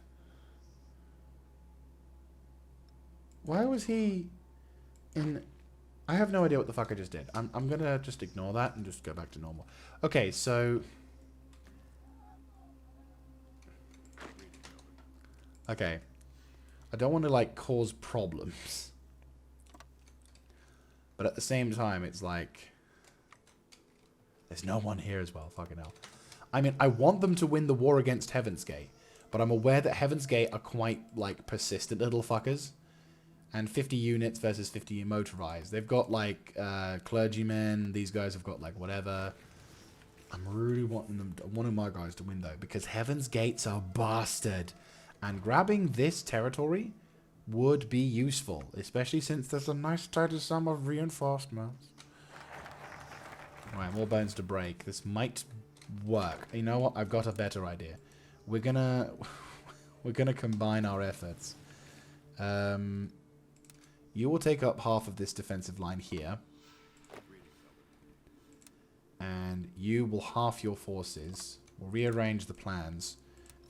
Why was he in... I have no idea what the fuck I just did. I'm gonna just ignore that and just go back to normal. Okay, so... Okay. I don't want to, like, cause problems. But at the same time, it's like... There's no one here as well, fucking hell. I mean, I want them to win the war against Heaven's Gate. But I'm aware that Heaven's Gate are quite, like, persistent little fuckers. And 50 units versus 50 motorized. They've got, like, clergymen. These guys have got, like, whatever. I'm really wanting my guys to win, though. Because Heaven's Gates are bastard. And grabbing this territory would be useful. Especially since there's a nice tidy sum of reinforcements. Alright, more bones to break. This might work. You know what? I've got a better idea. We're gonna... we're gonna combine our efforts. You will take up half of this defensive line here. And you will half your forces. We'll rearrange the plans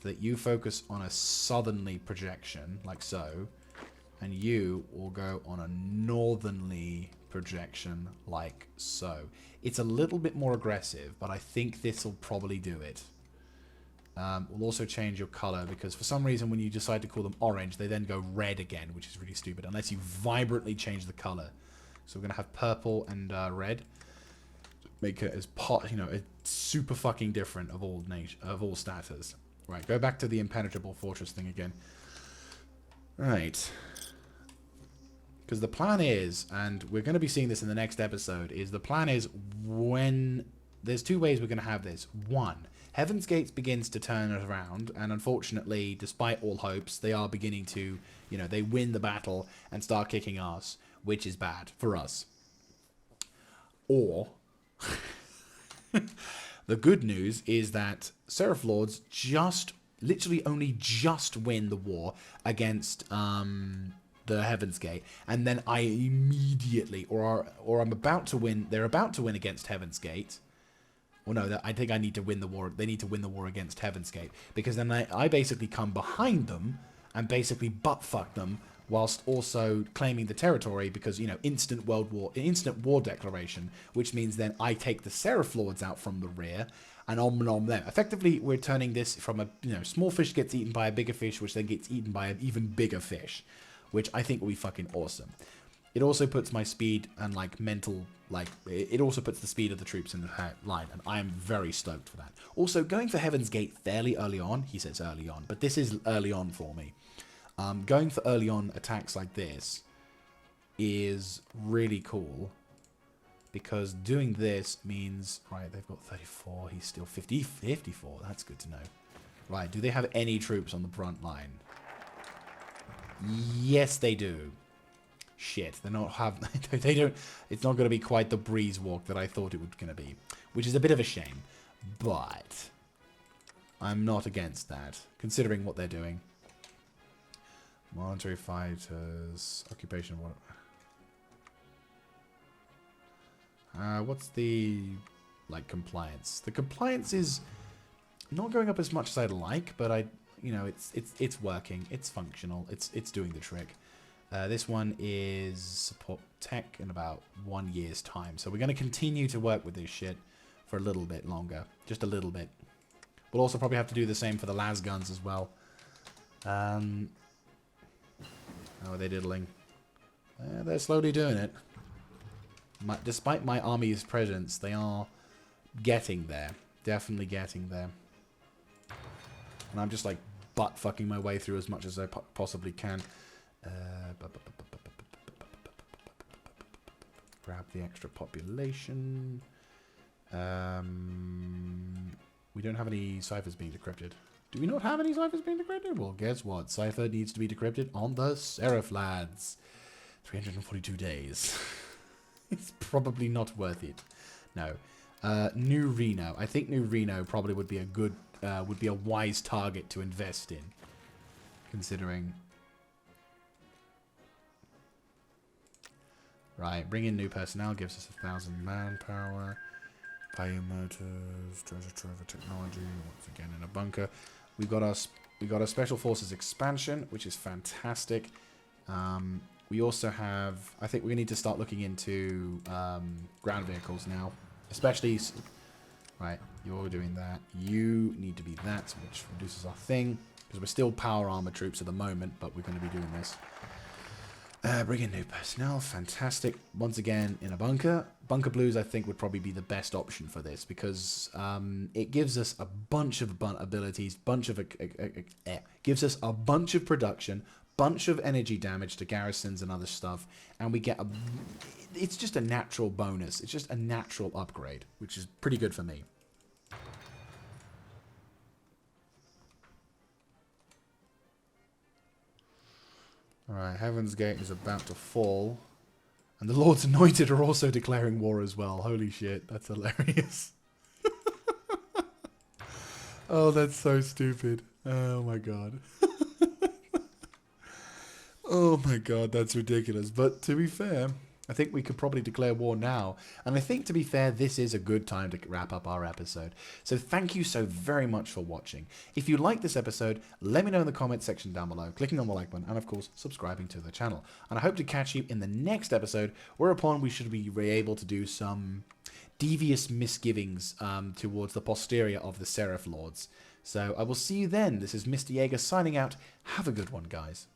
so that you focus on a southerly projection, like so. And you will go on a northernly projection, like so. It's a little bit more aggressive, but I think this will probably do it. We'll also change your color because for some reason when you decide to call them orange, they then go red again, which is really stupid unless you vibrantly change the color. So we're going to have purple and red. Make it as it's super fucking different of all status. Right, go back to the impenetrable fortress thing again. Right. Because the plan is, and we're going to be seeing this in the next episode, is the plan is when... There's two ways we're going to have this. One, Heaven's Gates begins to turn it around, and unfortunately, despite all hopes, they are beginning to, they win the battle and start kicking ass, which is bad for us. Or, the good news is that Seraph Lords literally only just win the war against the Heaven's Gate, and then I immediately, or I'm about to win, they're about to win against Heaven's Gate. Well, no, I think I need to win the war. They need to win the war against Heaven's Gate. Because then I basically come behind them and basically butt-fuck them whilst also claiming the territory because, you know, instant war declaration, which means then I take the Seraph Lords out from the rear and on them. Effectively, we're turning this from a, you know, small fish gets eaten by a bigger fish, which then gets eaten by an even bigger fish, which I think will be fucking awesome. It also puts my speed and, like, mental, like, it also puts the speed of the troops in the line, and I am very stoked for that. Also, going for Heaven's Gate fairly early on, he says early on, but this is early on for me. Going for early on attacks like this is really cool, because doing this means, right, they've got 34, he's still 54, that's good to know. Right, do they have any troops on the front line? Yes, they do. Shit, they don't have, they don't, it's not going to be quite the breeze walk that I thought it was going to be, which is a bit of a shame, but I'm not against that, considering what they're doing. Military fighters, occupation, what's the, like, compliance? The compliance is not going up as much as I'd like, but you know, it's working, it's functional, it's doing the trick. This one is support tech in about 1 year's time. So we're going to continue to work with this shit for a little bit longer. Just a little bit. We'll also probably have to do the same for the las guns as well. How are they diddling? They're slowly doing it. Despite my army's presence, they are getting there. Definitely getting there. And I'm just like butt-fucking my way through as much as I possibly can. Grab the extra population. We don't have any ciphers being decrypted. Do we not have any ciphers being decrypted? Well, guess what? Cipher needs to be decrypted on the Seraph lads. 342 days. It's probably not worth it. No. New Reno. I think New Reno probably would be a good, would be a wise target to invest in, considering. Right, bring in new personnel, gives us 1,000 manpower. Pay motors, treasure technology, once again in a bunker. We got our special forces expansion, which is fantastic. We also have, I think we need to start looking into ground vehicles now, especially. Right, you're doing that. You need to be that, which reduces our thing because we're still power armor troops at the moment, but we're going to be doing this. Bring in new personnel, fantastic. Once again, in a bunker. Bunker Blues, I think, would probably be the best option for this because it gives us a bunch of abilities, gives us a bunch of production, bunch of energy damage to garrisons and other stuff, and we get it's just a natural bonus. It's just a natural upgrade, which is pretty good for me. Alright, Heaven's Gate is about to fall. And the Lord's Anointed are also declaring war as well. Holy shit, that's hilarious. Oh, that's so stupid. Oh my god. Oh my god, that's ridiculous. But to be fair, I think we could probably declare war now. And I think, to be fair, this is a good time to wrap up our episode. So thank you so very much for watching. If you like this episode, let me know in the comments section down below, clicking on the like button, and of course, subscribing to the channel. And I hope to catch you in the next episode, whereupon we should be able to do some devious misgivings towards the posterior of the Seraph Lords. So I will see you then. This is Mr. Jaeger signing out. Have a good one, guys.